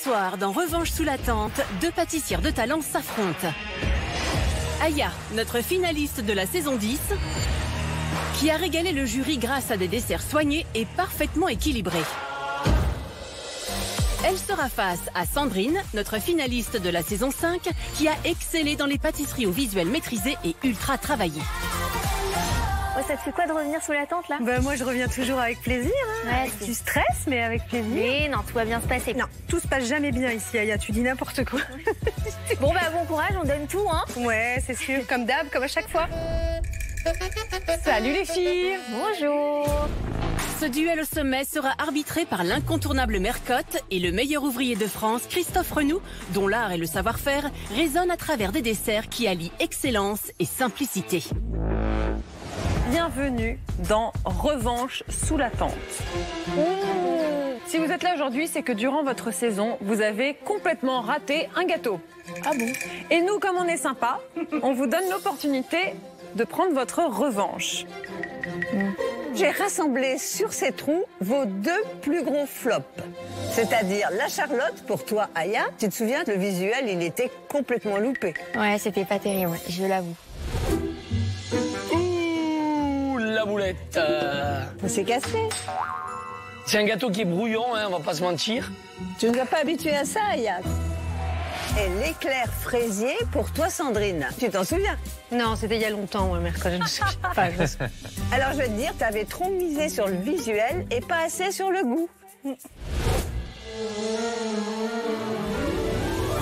soir, dans Revanche sous la tente, deux pâtissières de talent s'affrontent. Aya, notre finaliste de la saison 10, qui a régalé le jury grâce à des desserts soignés et parfaitement équilibrés. Elle sera face à Sandrine, notre finaliste de la saison 5, qui a excellé dans les pâtisseries au visuel maîtrisé et ultra travaillé. Oh, ça te fait quoi de revenir sous la tente là? Bah moi je reviens toujours avec plaisir. Hein. Ouais, tu stresses mais avec plaisir. Mais non, tout va bien se passer. Non, tout se passe jamais bien ici, Aya, tu dis n'importe quoi. Bon bah bon courage, on donne tout hein. Ouais, c'est sûr, comme d'hab, comme à chaque fois. Salut les filles. Bonjour. Ce duel au sommet sera arbitré par l'incontournable Mercotte et le meilleur ouvrier de France, Christophe Renoux, dont l'art et le savoir-faire résonnent à travers des desserts qui allient excellence et simplicité. Bienvenue dans Revanche sous la tente. Si vous êtes là aujourd'hui, c'est que durant votre saison, vous avez complètement raté un gâteau. Ah bon? Et nous, comme on est sympa, on vous donne l'opportunité de prendre votre revanche. J'ai rassemblé sur ces trous vos deux plus gros flops. C'est-à-dire la Charlotte pour toi, Aya. Tu te souviens, le visuel, il était complètement loupé. Ouais, c'était pas terrible, je l'avoue. Ouh, la boulette. On s'est cassé. C'est un gâteau qui est brouillon, hein, on va pas se mentir. Tu ne nous as pas habitués à ça, Aya. Et l'éclair fraisier pour toi, Sandrine. Tu t'en souviens? Non, c'était il y a longtemps, moi, mercredi. Je me souviens pas. Alors je vais te dire, tu avais trop misé sur le visuel et pas assez sur le goût.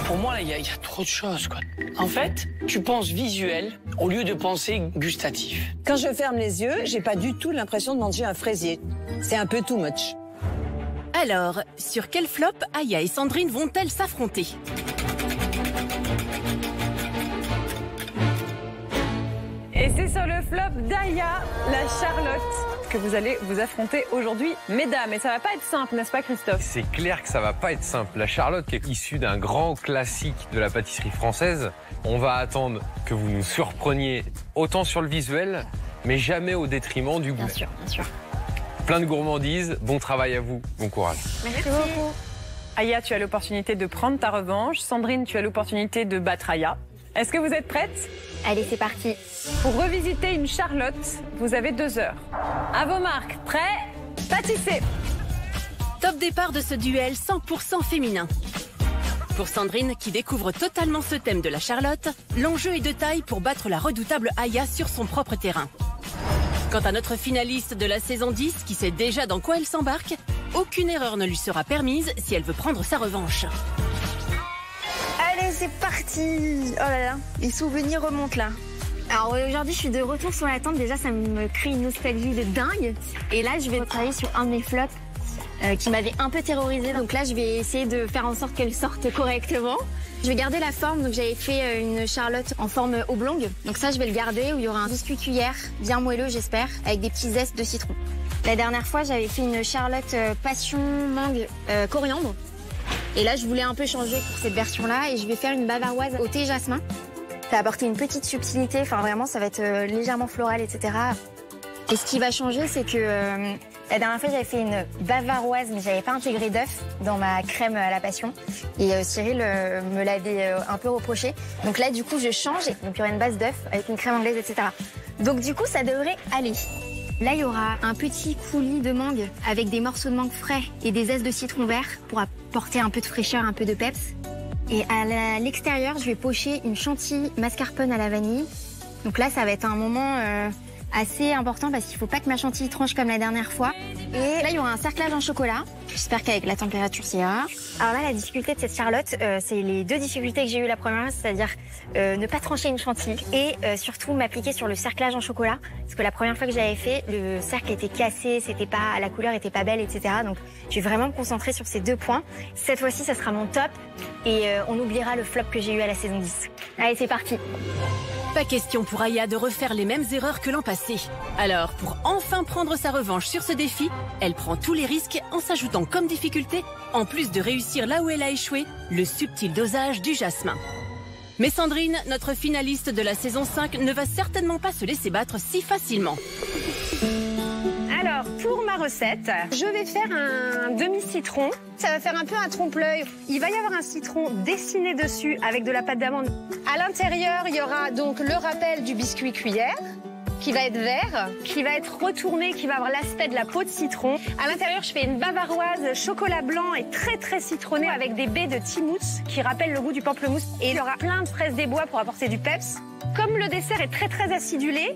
Pour moi, il y a trop de choses, quoi. En fait, tu penses visuel au lieu de penser gustatif. Quand je ferme les yeux, j'ai pas du tout l'impression de manger un fraisier. C'est un peu too much. Alors, sur quel flop Aya et Sandrine vont-elles s'affronter? Et c'est sur le flop d'Aya, la Charlotte, que vous allez vous affronter aujourd'hui, mesdames. Et ça va pas être simple, n'est-ce pas, Christophe? C'est clair que ça va pas être simple. La Charlotte, qui est issue d'un grand classique de la pâtisserie française, on va attendre que vous nous surpreniez autant sur le visuel, mais jamais au détriment du goût. Bien sûr, bien sûr. Plein de gourmandises, bon travail à vous, bon courage. Merci beaucoup. Aya, tu as l'opportunité de prendre ta revanche. Sandrine, tu as l'opportunité de battre Aya. Est-ce que vous êtes prêtes? Allez, c'est parti. Pour revisiter une Charlotte, vous avez 2 heures. À vos marques, prêts? Pâtissez! Top départ de ce duel 100% féminin. Pour Sandrine, qui découvre totalement ce thème de la Charlotte, l'enjeu est de taille pour battre la redoutable Aya sur son propre terrain. Quant à notre finaliste de la saison 10, qui sait déjà dans quoi elle s'embarque, aucune erreur ne lui sera permise si elle veut prendre sa revanche. Allez, c'est parti. Oh là là, les souvenirs remontent là. Alors aujourd'hui, je suis de retour sur la tente. Déjà, ça me crée une nostalgie de dingue. Et là, je vais travailler sur un de mes flops qui m'avait un peu terrorisée. Donc là, je vais essayer de faire en sorte qu'elle sorte correctement. Je vais garder la forme. Donc j'avais fait une Charlotte en forme oblongue. Donc ça, je vais le garder où il y aura un biscuit cuillère bien moelleux, j'espère, avec des petits zestes de citron. La dernière fois, j'avais fait une Charlotte passion mangue coriandre. Et là, je voulais un peu changer pour cette version-là et je vais faire une bavaroise au thé jasmin. Ça va apporter une petite subtilité, enfin vraiment, ça va être légèrement floral, etc. Et ce qui va changer, c'est que la dernière fois, j'avais fait une bavaroise, mais j'avais pas intégré d'œuf dans ma crème à la passion. Et Cyril me l'avait un peu reproché. Donc là, du coup, je change. Donc il y aura une base d'œuf avec une crème anglaise, etc. Donc du coup, ça devrait aller. Là, il y aura un petit coulis de mangue avec des morceaux de mangue frais et des zestes de citron vert pour apporter un peu de fraîcheur, un peu de peps. Et à l'extérieur, je vais pocher une chantilly mascarpone à la vanille. Donc là, ça va être un moment assez important parce qu'il ne faut pas que ma chantilly tranche comme la dernière fois. Et là, il y aura un cerclage en chocolat. J'espère qu'avec la température, ça ira. Alors là, la difficulté de cette Charlotte, c'est les deux difficultés que j'ai eues la première, c'est-à-dire ne pas trancher une chantilly et surtout m'appliquer sur le cerclage en chocolat. Parce que la première fois que j'avais fait, le cercle était cassé, la couleur était pas belle, etc. Donc, je vais vraiment me concentrer sur ces 2 points. Cette fois-ci, ça sera mon top et on oubliera le flop que j'ai eu à la saison 10. Allez, c'est parti. Pas question pour Aya de refaire les mêmes erreurs que l'an passé. Alors, pour enfin prendre sa revanche sur ce défi, elle prend tous les risques en s'ajoutant comme difficulté, en plus de réussir là où elle a échoué, le subtil dosage du jasmin. Mais Sandrine, notre finaliste de la saison 5, ne va certainement pas se laisser battre si facilement. Alors, Alors, pour ma recette, je vais faire un demi-citron. Ça va faire un peu un trompe-l'œil. Il va y avoir un citron dessiné dessus avec de la pâte d'amande. À l'intérieur, il y aura donc le rappel du biscuit cuillère, qui va être vert, qui va être retourné, qui va avoir l'aspect de la peau de citron. À l'intérieur, je fais une bavaroise chocolat blanc et très citronnée avec des baies de Timouts qui rappellent le goût du pamplemousse. Et il y aura plein de fraises des bois pour apporter du peps. Comme le dessert est très acidulé,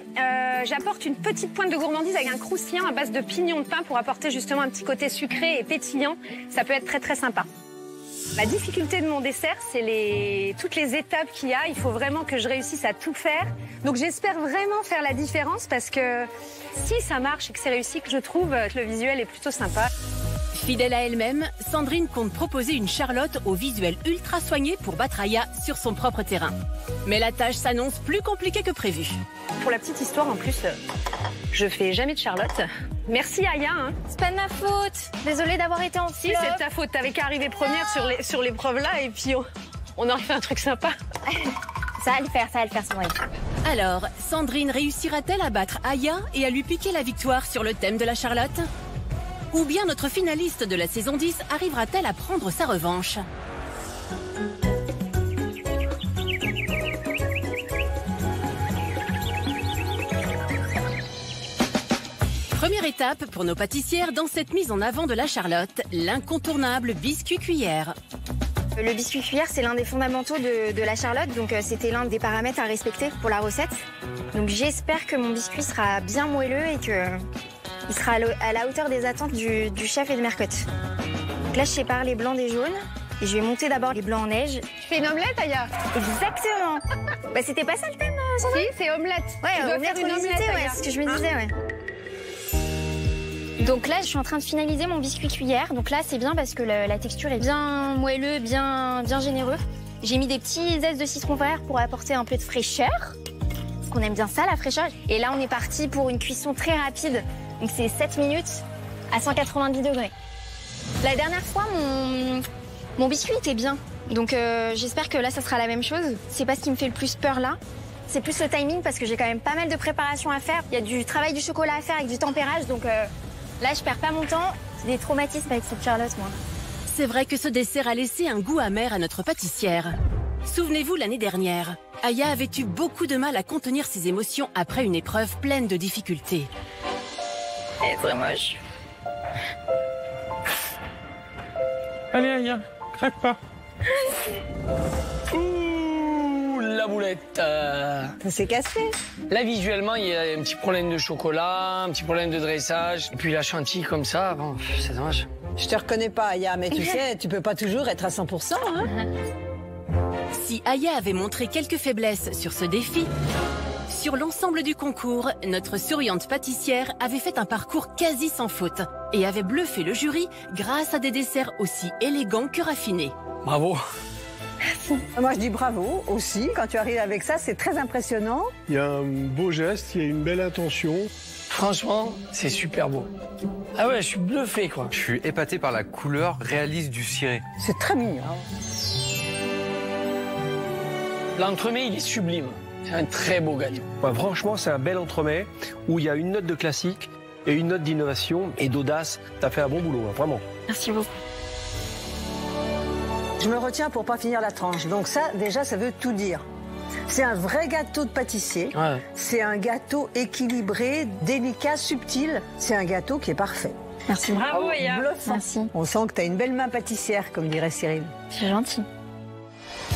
j'apporte une petite pointe de gourmandise avec un croustillant à base de pignons de pain pour apporter justement un petit côté sucré et pétillant. Ça peut être très sympa. La difficulté de mon dessert, c'est toutes les étapes qu'il y a. Il faut vraiment que je réussisse à tout faire. Donc j'espère vraiment faire la différence parce que si ça marche et que c'est réussi, que je trouve que le visuel est plutôt sympa. Fidèle à elle-même, Sandrine compte proposer une Charlotte au visuel ultra soigné pour battre Aya sur son propre terrain. Mais la tâche s'annonce plus compliquée que prévu. Pour la petite histoire, en plus, je fais jamais de Charlotte. Merci Aya. Hein. C'est pas de ma faute. Désolée d'avoir été en Si, c'est de ta faute. T'avais qu'à arriver première sur l'épreuve là et puis on aurait fait un truc sympa. Ça va le faire, Sandrine. Alors, Sandrine réussira-t-elle à battre Aya et à lui piquer la victoire sur le thème de la Charlotte? Ou bien notre finaliste de la saison 10 arrivera-t-elle à prendre sa revanche? Première étape pour nos pâtissières dans cette mise en avant de la Charlotte, l'incontournable biscuit cuillère. Le biscuit cuillère, c'est l'un des fondamentaux de la Charlotte, donc c'était l'un des paramètres à respecter pour la recette. Donc j'espère que mon biscuit sera bien moelleux et qu'il sera à la hauteur des attentes du chef et de Mercotte. Donc là, je sépare les blancs des jaunes et je vais monter d'abord les blancs en neige. Tu fais une omelette, Aya? Exactement. Bah, c'était pas ça le thème, Sandrine? Si, c'est omelette. Ouais, tu dois omelette faire une omelette, ouais, c'est ce que je me disais, ouais. Donc là, je suis en train de finaliser mon biscuit cuillère. Donc là, c'est bien parce que la texture est bien moelleux, bien généreux. J'ai mis des petits zestes de citron vert pour apporter un peu de fraîcheur. Parce qu'on aime bien ça, la fraîcheur. Et là, on est parti pour une cuisson très rapide. Donc c'est 7 minutes à 190 degrés. La dernière fois, mon biscuit était bien. Donc j'espère que là, ça sera la même chose. C'est pas ce qui me fait le plus peur là. C'est plus le timing parce que j'ai quand même pas mal de préparation à faire. Il y a du travail du chocolat à faire avec du tempérage. Donc là, je perds pas mon temps. J'ai des traumatismes avec cette Charlotte, moi. C'est vrai que ce dessert a laissé un goût amer à notre pâtissière. Souvenez-vous, l'année dernière, Aya avait eu beaucoup de mal à contenir ses émotions après une épreuve pleine de difficultés. Elle est très moche. Allez, Aya, craque pas. Ouh, la boulette. Ça s'est cassé. Là, visuellement, il y a un petit problème de chocolat, un petit problème de dressage. Et puis la chantilly comme ça, bon, c'est dommage. Je te reconnais pas, Aya, mais tu sais, tu peux pas toujours être à 100%. Hein. Si Aya avait montré quelques faiblesses sur ce défi, sur l'ensemble du concours, notre souriante pâtissière avait fait un parcours quasi sans faute et avait bluffé le jury grâce à des desserts aussi élégants que raffinés. Bravo. Moi, je dis bravo aussi. Quand tu arrives avec ça, c'est très impressionnant. Il y a un beau geste, il y a une belle intention. Franchement, c'est super beau. Ah ouais, je suis bluffé, quoi. Je suis épaté par la couleur réaliste du ciré. C'est très mignon. L'entremets, il est sublime. C'est un très beau gâteau. Ouais, franchement, c'est un bel entremets où il y a une note de classique et une note d'innovation et d'audace. T'as fait un bon boulot, hein, vraiment. Merci beaucoup. Je me retiens pour pas finir la tranche. Donc ça, déjà, ça veut tout dire. C'est un vrai gâteau de pâtissier. Ouais. C'est un gâteau équilibré, délicat, subtil. C'est un gâteau qui est parfait. Merci. Bravo, Aya. Bluffant. Merci. On sent que tu as une belle main pâtissière, comme dirait Cyril. C'est gentil.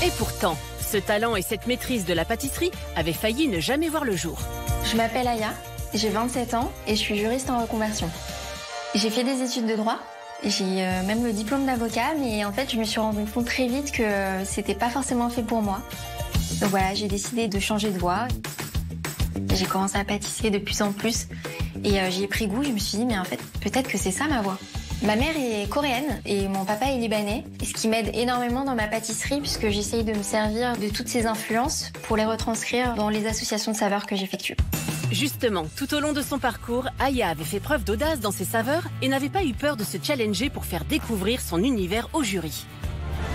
Et pourtant, ce talent et cette maîtrise de la pâtisserie avaient failli ne jamais voir le jour. Je m'appelle Aya, j'ai 27 ans et je suis juriste en reconversion. J'ai fait des études de droit, j'ai même le diplôme d'avocat, mais en fait je me suis rendu compte très vite que c'était pas forcément fait pour moi. Donc voilà, j'ai décidé de changer de voie. J'ai commencé à pâtisser de plus en plus et j'y ai pris goût, je me suis dit mais en fait peut-être que c'est ça ma voie. Ma mère est coréenne et mon papa est libanais, ce qui m'aide énormément dans ma pâtisserie puisque j'essaye de me servir de toutes ces influences pour les retranscrire dans les associations de saveurs que j'effectue. Justement, tout au long de son parcours, Aya avait fait preuve d'audace dans ses saveurs et n'avait pas eu peur de se challenger pour faire découvrir son univers au jury.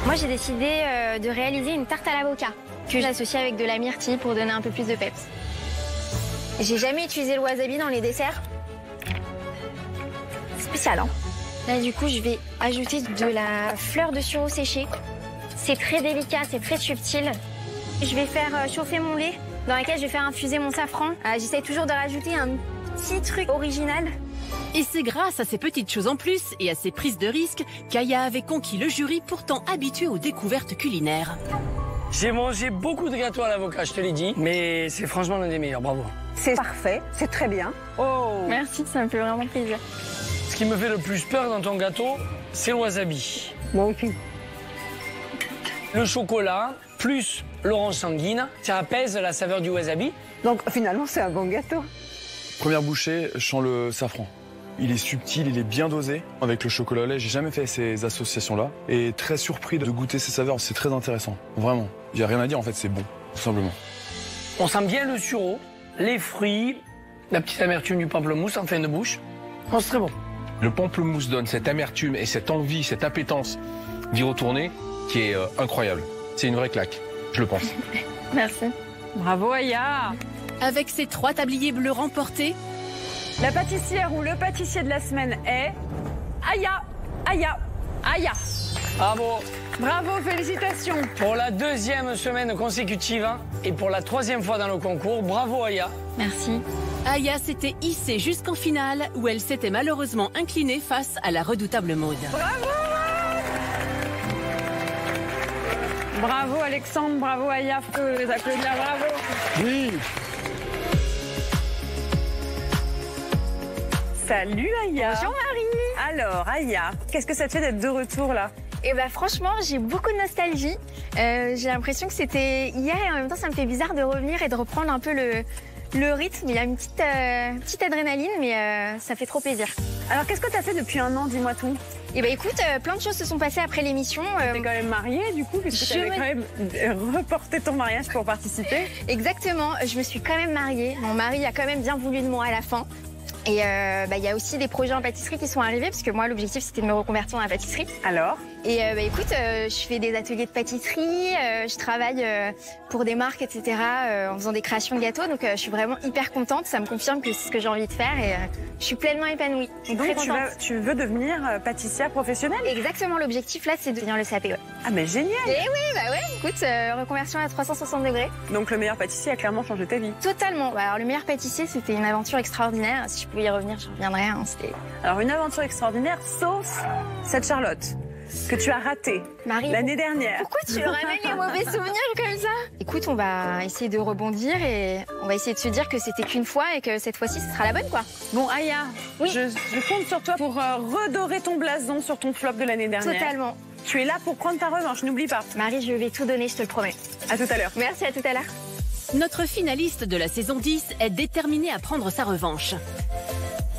Moi j'ai décidé de réaliser une tarte à l'avocat que j'associe avec de la myrtille pour donner un peu plus de peps. J'ai jamais utilisé le wasabi dans les desserts. spécial, hein. Là, du coup, je vais ajouter de la fleur de sureau séchée. C'est très délicat, c'est très subtil. Je vais faire chauffer mon lait, dans lequel je vais faire infuser mon safran. J'essaie toujours de rajouter un petit truc original. Et c'est grâce à ces petites choses en plus et à ces prises de risque qu'Aya avait conquis le jury pourtant habitué aux découvertes culinaires. J'ai mangé beaucoup de gâteaux à l'avocat, je te l'ai dit, mais c'est franchement l'un des meilleurs, bravo. C'est parfait, c'est très bien. Oh! Merci, ça me fait vraiment plaisir. Ce qui me fait le plus peur dans ton gâteau, c'est le wasabi. Moi aussi. Le chocolat, plus l'orange sanguine, ça apaise la saveur du wasabi. Donc finalement, c'est un bon gâteau. Première bouchée, je sens le safran. Il est subtil, il est bien dosé. Avec le chocolat au lait, j'ai jamais fait ces associations-là. Et très surpris de goûter ces saveurs, c'est très intéressant. Vraiment. Il n'y a rien à dire, en fait, c'est bon, tout simplement. On sent bien le sureau, les fruits, la petite amertume du pamplemousse en fin de bouche. Oh, c'est très bon. Le pamplemousse donne cette amertume et cette envie, cette appétence d'y retourner qui est incroyable. C'est une vraie claque, je le pense. Merci. Bravo Aya. Avec ses 3 tabliers bleus remportés, La pâtissière ou le pâtissier de la semaine est Aya. Aya. Aya. Bravo. Bravo, félicitations. Pour la 2e semaine consécutive et pour la 3e fois dans le concours, bravo Aya. Merci. Aya s'était hissée jusqu'en finale où elle s'était malheureusement inclinée face à la redoutable Maude. Bravo. Bravo Alexandre, bravo Aya, faut les applaudir, bravo. Oui. Salut Aya. Bonjour Marie. Alors Aya, qu'est-ce que ça te fait d'être de retour là? Et bah franchement, j'ai beaucoup de nostalgie. J'ai l'impression que c'était hier et en même temps, ça me fait bizarre de revenir et de reprendre un peu le rythme. Il y a une petite adrénaline, mais ça fait trop plaisir. Alors qu'est-ce que tu as fait depuis 1 an, dis-moi tout? Et bah écoute, plein de choses se sont passées après l'émission. T'es quand même mariée du coup, puisque tu avais quand même reporté ton mariage pour participer. Exactement, je me suis quand même mariée. Mon mari a quand même bien voulu de moi à la fin. Et il y a aussi des projets en pâtisserie qui sont arrivés, parce que moi, l'objectif, c'était de me reconvertir dans la pâtisserie. Alors? Et écoute, je fais des ateliers de pâtisserie, je travaille pour des marques, etc., en faisant des créations de gâteaux. Donc, je suis vraiment hyper contente. Ça me confirme que c'est ce que j'ai envie de faire et je suis pleinement épanouie. Donc, très contente. tu veux devenir pâtissière professionnelle? Exactement, l'objectif, là, c'est de devenir le CAP. Ouais. Ah, mais génial! Et oui, bah ouais, écoute, reconversion à 360 degrés. Donc, le meilleur pâtissier a clairement changé ta vie. Totalement. Bah, alors, le meilleur pâtissier, c'était une aventure extraordinaire. Si je pouvais y revenir, je reviendrais. Hein, alors, une aventure extraordinaire, sauf cette Charlotte que tu as ratée l'année dernière. Pourquoi tu ramènes les mauvais souvenirs comme ça? Écoute, on va essayer de rebondir et on va essayer de se dire que c'était qu'une fois et que cette fois-ci, ce sera la bonne, quoi. Bon, Aya, oui. je compte sur toi pour redorer ton blason sur ton flop de l'année dernière. Totalement. Tu es là pour prendre ta revanche, n'oublie pas. Marie, je vais tout donner, je te le promets. À tout à l'heure. Merci, à tout à l'heure. Notre finaliste de la saison 10 est déterminée à prendre sa revanche.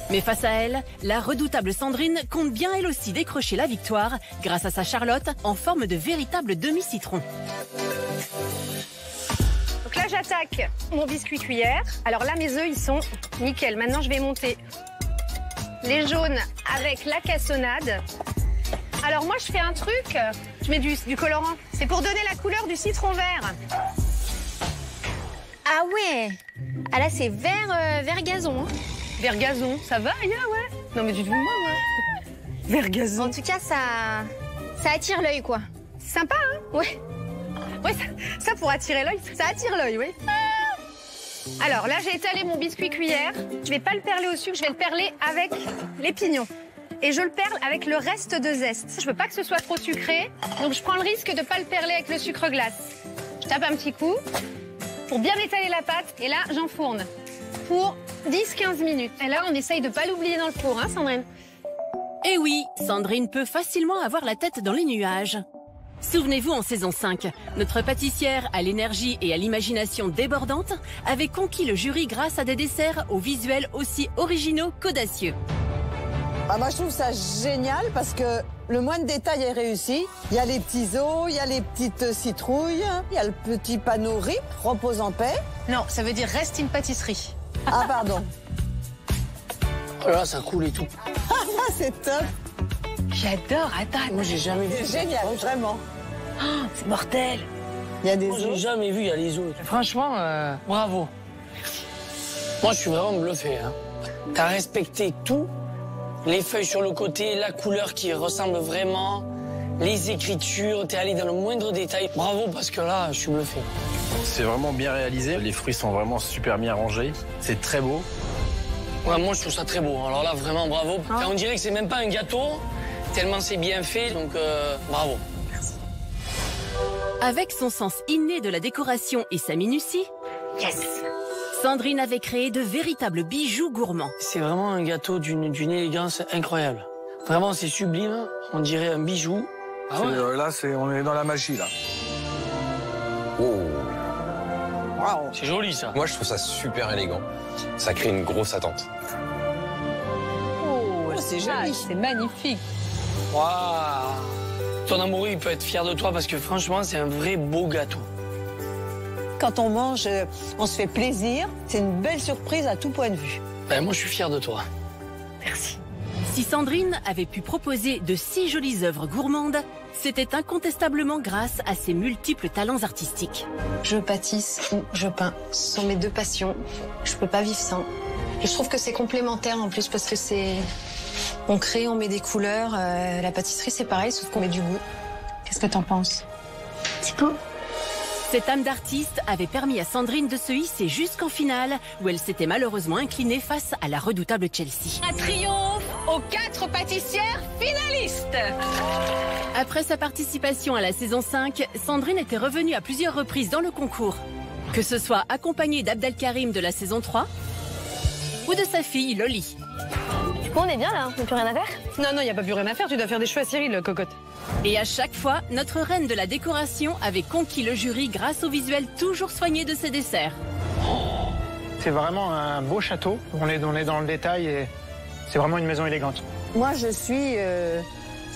Mais face à elle, la redoutable Sandrine compte bien elle aussi décrocher la victoire grâce à sa Charlotte en forme de véritable demi-citron. Donc là, j'attaque mon biscuit cuillère. Alors là, mes œufs, ils sont nickel. Maintenant, je vais monter les jaunes avec la cassonade. Alors moi, je fais un truc. Je mets du colorant. C'est pour donner la couleur du citron vert. Ah ouais. Ah là, c'est vert gazon. Hein. Vert gazon, ça va, Aya, ouais? Non, mais du tout, moi, ouais. Vert gazon. En tout cas, ça attire l'œil, quoi. Sympa, hein? Ouais. Ouais, ça pour attirer l'œil, ça attire l'œil, oui. Alors là, j'ai étalé mon biscuit cuillère. Je vais pas le perler au sucre, je vais le perler avec les pignons. Et je le perle avec le reste de zeste. Je veux pas que ce soit trop sucré, donc je prends le risque de pas le perler avec le sucre glace. Je tape un petit coup pour bien étaler la pâte, et là, j'enfourne pour 10-15 minutes. Et là, on essaye de pas l'oublier dans le four, hein, Sandrine? Et oui, Sandrine peut facilement avoir la tête dans les nuages. Souvenez-vous, en saison 5, notre pâtissière à l'énergie et à l'imagination débordante avait conquis le jury grâce à des desserts aux visuels aussi originaux qu'audacieux. Ah, moi, je trouve ça génial parce que le moindre détail est réussi. Il y a les petits os, il y a les petites citrouilles, il y a le petit panneau RIP, repose en paix. Non, ça veut dire reste une pâtisserie. Ah, pardon. Oh là, ça coule et tout. Ah, c'est top. J'adore, attends. Moi, j'ai jamais vu. C'est génial, vraiment. Oh, c'est mortel. Il y a des Moi, j'ai os. jamais vu, il y a les os. Franchement, bravo. Moi, je suis vraiment bluffé. Hein. T'as respecté tout Les feuilles sur le côté, la couleur qui ressemble vraiment, les écritures, t'es allé dans le moindre détail. Bravo, parce que là, je suis bluffé. C'est vraiment bien réalisé. Les fruits sont vraiment super bien rangés. C'est très beau. Ouais, moi, je trouve ça très beau. Alors là, vraiment, bravo. Ah. On dirait que c'est même pas un gâteau, tellement c'est bien fait. Donc, bravo. Avec son sens inné de la décoration et sa minutie, Yes. Sandrine avait créé de véritables bijoux gourmands. C'est vraiment un gâteau d'une élégance incroyable. Vraiment, c'est sublime. On dirait un bijou. Ah ouais. Là, on est dans la magie, là. Oh. C'est joli, ça. Moi, je trouve ça super élégant. Ça crée une grosse attente. Oh, c'est joli, c'est magnifique. Waouh. Ton amoureux, il peut être fier de toi parce que franchement, c'est un vrai beau gâteau. Quand on mange, on se fait plaisir. C'est une belle surprise à tout point de vue. Ben, moi, je suis fier de toi. Merci. Si Sandrine avait pu proposer de si jolies œuvres gourmandes, c'était incontestablement grâce à ses multiples talents artistiques. Je pâtisse ou je peins. Ce sont mes deux passions. Je peux pas vivre sans. Et je trouve que c'est complémentaire en plus parce que c'est... On crée, on met des couleurs. La pâtisserie, c'est pareil, sauf qu'on met du goût. Qu'est-ce que t'en penses? C'est beau. Cette âme d'artiste avait permis à Sandrine de se hisser jusqu'en finale, où elle s'était malheureusement inclinée face à la redoutable Chelsea. Un triomphe aux 4 pâtissières finalistes. Après sa participation à la saison 5, Sandrine était revenue à plusieurs reprises dans le concours. Que ce soit accompagnée d'Abdelkarim de la saison 3 ou de sa fille Loli. Bon, on est bien là, on n'a plus rien à faire. Non, il n'y a pas plus rien à faire, tu dois faire des choix, Cyril, cocotte. Et à chaque fois, notre reine de la décoration avait conquis le jury grâce au visuel toujours soigné de ses desserts. C'est vraiment un beau château. On est dans le détail et c'est vraiment une maison élégante. Moi, je suis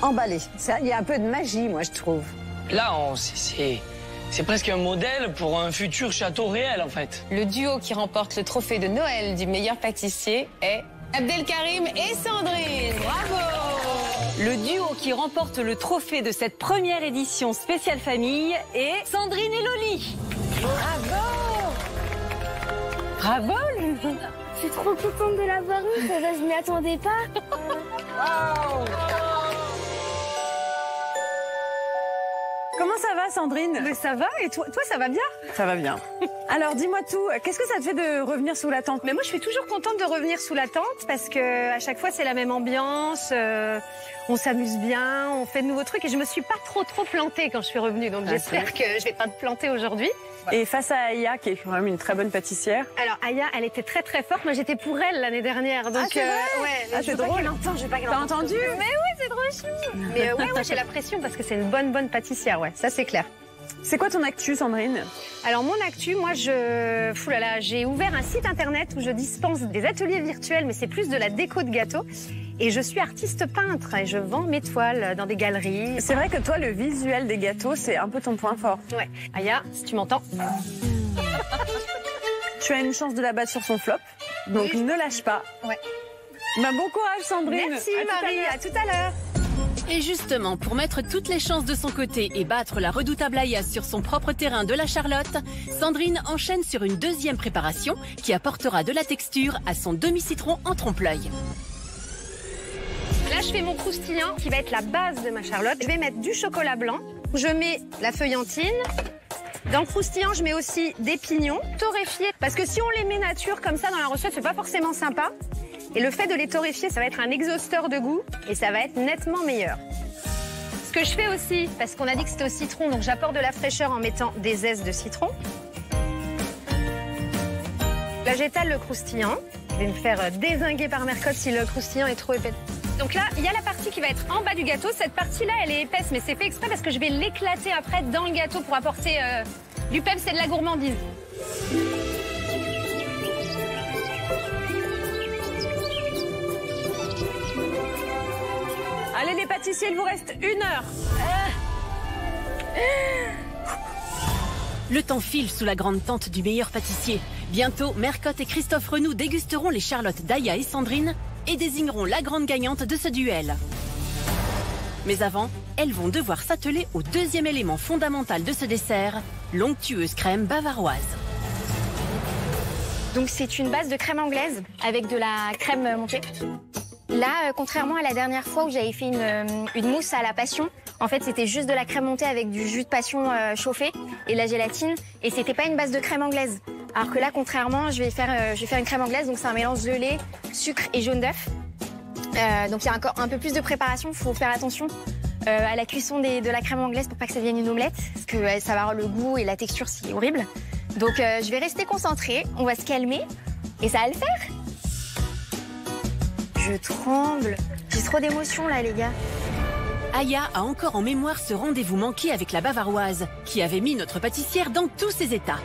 emballée. Il y a un peu de magie, moi, je trouve. Là, c'est presque un modèle pour un futur château réel, en fait. Le duo qui remporte le trophée de Noël du meilleur pâtissier est Abdelkarim et Sandrine. Bravo! Le duo qui remporte le trophée de cette première édition spéciale famille est Sandrine et Loli. Bravo! Bravo, Je suis trop contente de l'avoir eu, je m'y attendais pas. Comment ça va, Sandrine? Mais ça va, et toi ça va bien? Ça va bien. Alors, dis-moi tout, qu'est-ce que ça te fait de revenir sous la tente? Mais moi, je suis toujours contente de revenir sous la tente parce que à chaque fois, c'est la même ambiance, on s'amuse bien, on fait de nouveaux trucs et je me suis pas trop plantée quand je suis revenue. Donc, j'espère que je vais pas te planter aujourd'hui. Et face à Aya, qui est quand même une très bonne pâtissière. Alors, Aya, elle était très forte. Moi, j'étais pour elle l'année dernière. Donc, c'est vrai ouais, c'est drôle. Je veux pas qu'elle T'as entende. entendu? Mais oui, c'est trop chou. Mais ouais, j'ai la pression parce que c'est une bonne pâtissière, ouais, ça c'est clair. C'est quoi ton actu, Sandrine? Alors mon actu, moi j'ai ouvert un site internet où je dispense des ateliers virtuels, mais c'est plus de la déco de gâteaux. Et je suis artiste peintre et je vends mes toiles dans des galeries. C'est vrai que toi, le visuel des gâteaux, c'est un peu ton point fort. Ouais. Aya, si tu m'entends. Tu as une chance de la battre sur son flop, donc oui, ne lâche pas. Ouais. Bah, bon courage, Sandrine. Merci Marie, à tout à l'heure. Et justement, pour mettre toutes les chances de son côté et battre la redoutable Aya sur son propre terrain de la Charlotte, Sandrine enchaîne sur une deuxième préparation qui apportera de la texture à son demi-citron en trompe-l'œil. Là, je fais mon croustillant qui va être la base de ma Charlotte. Je vais mettre du chocolat blanc. Je mets la feuillantine. Dans le croustillant, je mets aussi des pignons torréfiés. Parce que si on les met nature comme ça dans la recette, c'est pas forcément sympa. Et le fait de les torréfier, ça va être un exhausteur de goût et ça va être nettement meilleur. Ce que je fais aussi, parce qu'on a dit que c'était au citron, donc j'apporte de la fraîcheur en mettant des zestes de citron. Là, j'étale le croustillant. Je vais me faire dézinguer par Mercotte si le croustillant est trop épais. Donc là, il y a la partie qui va être en bas du gâteau. Cette partie-là, elle est épaisse, mais c'est fait exprès parce que je vais l'éclater après dans le gâteau pour apporter du peps et de la gourmandise. Allez, les pâtissiers, il vous reste 1 heure. Le temps file sous la grande tente du meilleur pâtissier. Bientôt, Mercotte et Christophe Renou dégusteront les Charlottes d'Aya et Sandrine et désigneront la grande gagnante de ce duel. Mais avant, elles vont devoir s'atteler au deuxième élément fondamental de ce dessert, l'onctueuse crème bavaroise. Donc c'est une base de crème anglaise avec de la crème montée. Là, contrairement à la dernière fois où j'avais fait une mousse à la passion, en fait, c'était juste de la crème montée avec du jus de passion chauffé et la gélatine. Et c'était pas une base de crème anglaise. Alors que là, contrairement, je vais faire une crème anglaise. Donc, c'est un mélange de lait, sucre et jaune d'œuf. Donc, il y a encore un peu plus de préparation. Il faut faire attention à la cuisson de la crème anglaise pour pas que ça devienne une omelette. Parce que ça va avoir le goût et la texture, c'est horrible. Donc, je vais rester concentrée. On va se calmer. Et ça va le faire. Je tremble. J'ai trop d'émotions là, les gars. Aya a encore en mémoire ce rendez-vous manqué avec la Bavaroise, qui avait mis notre pâtissière dans tous ses états.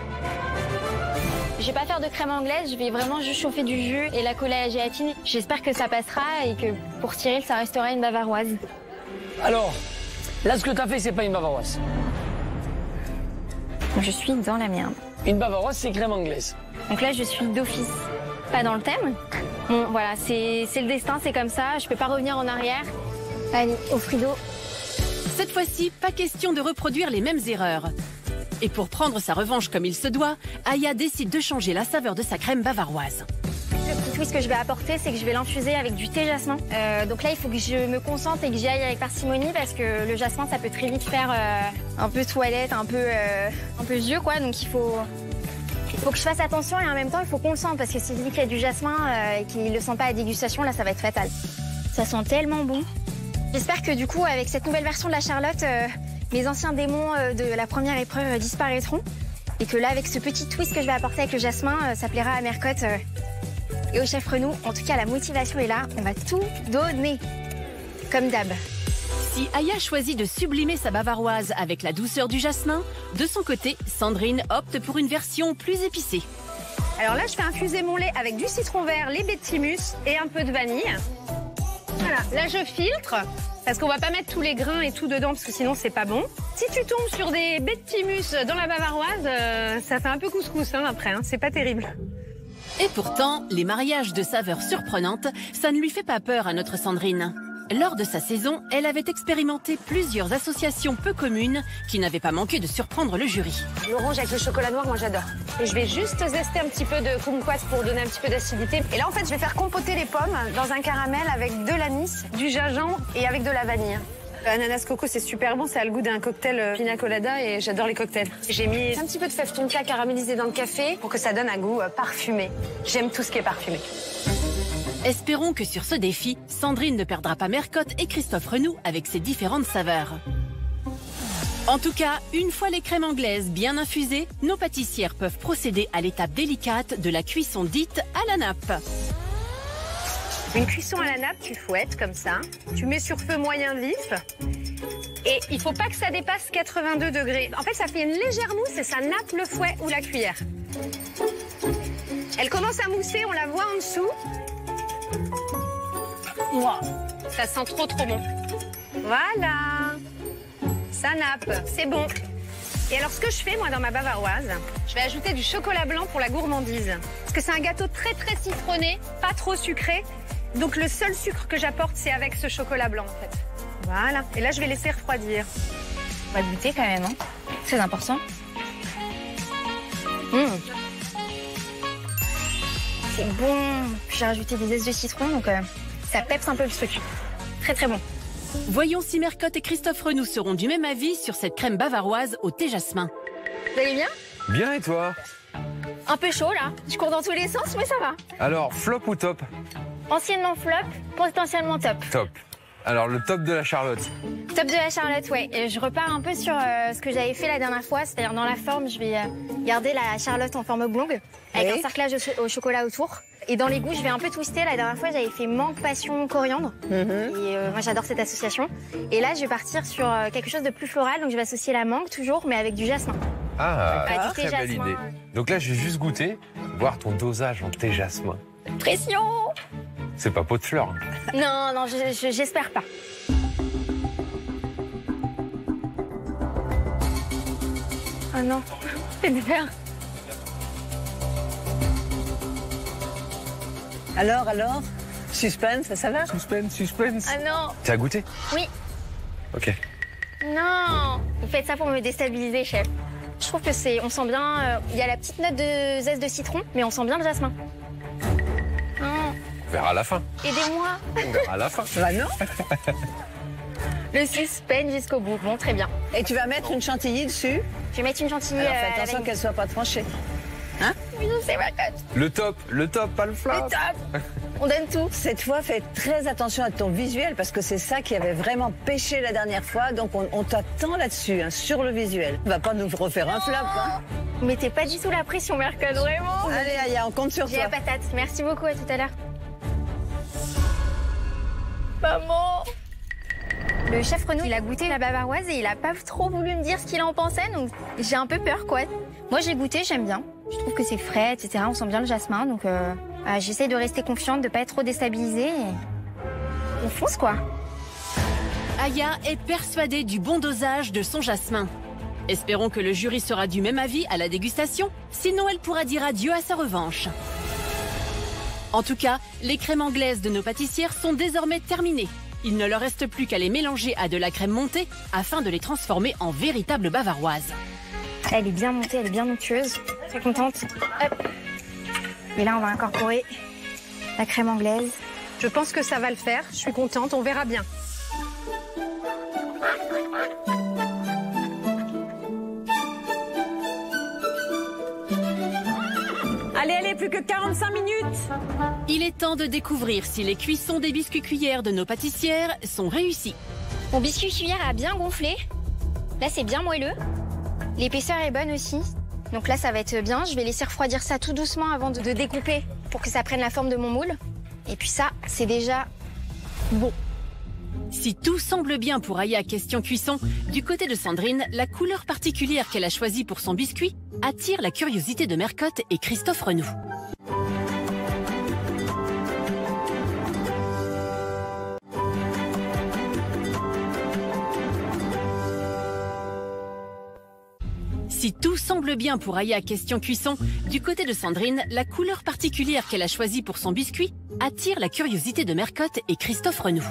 Je vais pas faire de crème anglaise, je vais vraiment juste chauffer du jus et la coller à la gélatine. J'espère que ça passera et que pour Cyril, ça restera une Bavaroise. Alors, là, ce que t'as fait, c'est pas une Bavaroise. Je suis dans la merde. Une Bavaroise, c'est crème anglaise. Donc là, je suis d'office pas dans le thème. Bon, voilà, c'est le destin, c'est comme ça. Je peux pas revenir en arrière. Allez, au frigo. Cette fois-ci, pas question de reproduire les mêmes erreurs. Et pour prendre sa revanche comme il se doit, Aya décide de changer la saveur de sa crème bavaroise. Le petit twist que je vais apporter, c'est que je vais l'infuser avec du thé jasmin. Donc là, il faut que je me concentre et que j'y aille avec parcimonie parce que le jasmin, ça peut très vite faire un peu toilette, un peu vieux, quoi. Donc il faut que je fasse attention et en même temps, il faut qu'on le sente parce que s'il dit qu'il y a du jasmin et qu'il le sent pas à dégustation, là, ça va être fatal. Ça sent tellement bon. J'espère que du coup, avec cette nouvelle version de la Charlotte, mes anciens démons de la première épreuve disparaîtront. Et que là, avec ce petit twist que je vais apporter avec le jasmin, ça plaira à Mercotte et au chef Renou. En tout cas, la motivation est là. On va tout donner, comme d'hab. Si Aya choisit de sublimer sa bavaroise avec la douceur du jasmin, de son côté, Sandrine opte pour une version plus épicée. Alors là, je fais infuser mon lait avec du citron vert, les baies de thymus et un peu de vanille. Voilà, là je filtre, parce qu'on va pas mettre tous les grains et tout dedans, parce que sinon c'est pas bon. Si tu tombes sur des baies de thymus dans la bavaroise, ça fait un peu couscous après, c'est pas terrible. Et pourtant, les mariages de saveurs surprenantes, ça ne lui fait pas peur à notre Sandrine. Lors de sa saison, elle avait expérimenté plusieurs associations peu communes qui n'avaient pas manqué de surprendre le jury. L'orange avec le chocolat noir, moi j'adore. Et je vais juste zester un petit peu de kumquat pour donner un petit peu d'acidité. Et là en fait, je vais faire compoter les pommes dans un caramel avec de l'anis, du gingembre et avec de la vanille. Ananas coco, c'est super bon, ça a le goût d'un cocktail pina colada et j'adore les cocktails. J'ai mis un petit peu de fève tonka caramélisée dans le café pour que ça donne un goût parfumé. J'aime tout ce qui est parfumé. Espérons que sur ce défi, Sandrine ne perdra pas Mercotte et Christophe Renou avec ses différentes saveurs. En tout cas, une fois les crèmes anglaises bien infusées, nos pâtissières peuvent procéder à l'étape délicate de la cuisson dite à la nappe. Une cuisson à la nappe, tu fouettes comme ça. Tu mets sur feu moyen vif. Et il faut pas que ça dépasse 82 degrés. En fait, ça fait une légère mousse et ça nappe le fouet ou la cuillère. Elle commence à mousser, on la voit en dessous. Wow, ça sent trop bon. Voilà, ça nappe, c'est bon. Et alors ce que je fais moi dans ma bavaroise, je vais ajouter du chocolat blanc pour la gourmandise. Parce que c'est un gâteau très citronné, pas trop sucré. Donc le seul sucre que j'apporte c'est avec ce chocolat blanc en fait. Voilà, et là je vais laisser refroidir. On va goûter quand même, hein. Très important. C'est bon. J'ai rajouté des zestes de citron donc... ça peps un peu le truc. Très bon. Voyons si Mercotte et Christophe Renou seront du même avis sur cette crème bavaroise au thé jasmin. Vous allez bien? Bien et toi? Un peu chaud là. Je cours dans tous les sens mais ça va. Alors, flop ou top? Anciennement flop, potentiellement top. Top. Alors, le top de la Charlotte. Top de la Charlotte, ouais. Et je repars un peu sur ce que j'avais fait la dernière fois, c'est-à-dire dans la forme, je vais garder la Charlotte en forme oblongue, avec un cerclage au chocolat autour. Et dans les goûts, je vais un peu twister. La dernière fois, j'avais fait mangue, passion, coriandre. Et moi, j'adore cette association. Et là, je vais partir sur quelque chose de plus floral. Donc, je vais associer la mangue toujours, mais avec du jasmin. Ah, très belle idée. Donc là, je vais juste goûter, voir ton dosage en thé jasmin. Pression! C'est pas pot de fleurs. Non, j'espère pas. Oh non, c'est super. Alors Suspense, ça va? Suspense. Ah non. Tu as goûté? Oui. Ok. Non, vous faites ça pour me déstabiliser, chef. Je trouve que on sent bien, il y a la petite note de zeste de citron, mais on sent bien le jasmin. verra à la fin. Aidez-moi. On verra à la fin. Bah non. Le suspense jusqu'au bout. Bon, très bien. Et tu vas mettre une chantilly dessus. Je vais mettre une chantilly. Alors fais attention qu'elle soit pas tranchée. Hein? Oui, je sais, Marcotte. Le top, pas le flop. Le top. On donne tout. Cette fois, fais très attention à ton visuel parce que c'est ça qui avait vraiment pêché la dernière fois. Donc on t'attend là-dessus, hein, sur le visuel. On va pas nous refaire un flop. Hein. Vous mettez pas du tout la pression, Marcotte, vraiment. Allez, Aya, on compte sur J'ai toi. la patate. Merci beaucoup, à tout à l'heure. Maman. Le chef Renaud, il a goûté la bavaroise et il a pas trop voulu me dire ce qu'il en pensait, donc j'ai un peu peur, quoi. Moi, j'ai goûté, j'aime bien. Je trouve que c'est frais, etc. On sent bien le jasmin, donc j'essaye de rester confiante, de pas être trop déstabilisée. Et... on fonce, quoi. Aya est persuadée du bon dosage de son jasmin. Espérons que le jury sera du même avis à la dégustation, sinon elle pourra dire adieu à sa revanche. En tout cas, les crèmes anglaises de nos pâtissières sont désormais terminées. Il ne leur reste plus qu'à les mélanger à de la crème montée afin de les transformer en véritables bavaroises. Elle est bien montée, elle est bien onctueuse. Très contente. Hop. Et là, on va incorporer la crème anglaise. Je pense que ça va le faire. Je suis contente, on verra bien. Allez, plus que 45 minutes. Il est temps de découvrir si les cuissons des biscuits cuillères de nos pâtissières sont réussies. Mon biscuit cuillère a bien gonflé. Là, c'est bien moelleux. L'épaisseur est bonne aussi. Donc là, ça va être bien. Je vais laisser refroidir ça tout doucement avant de découper pour que ça prenne la forme de mon moule. Et puis ça, c'est déjà bon. Si tout semble bien pour Aya question cuisson, du côté de Sandrine, la couleur particulière qu'elle a choisie pour son biscuit attire la curiosité de Mercotte et Christophe Renou. Si tout semble bien pour Aya question cuisson, du côté de Sandrine, la couleur particulière qu'elle a choisie pour son biscuit attire la curiosité de Mercotte et Christophe Renou.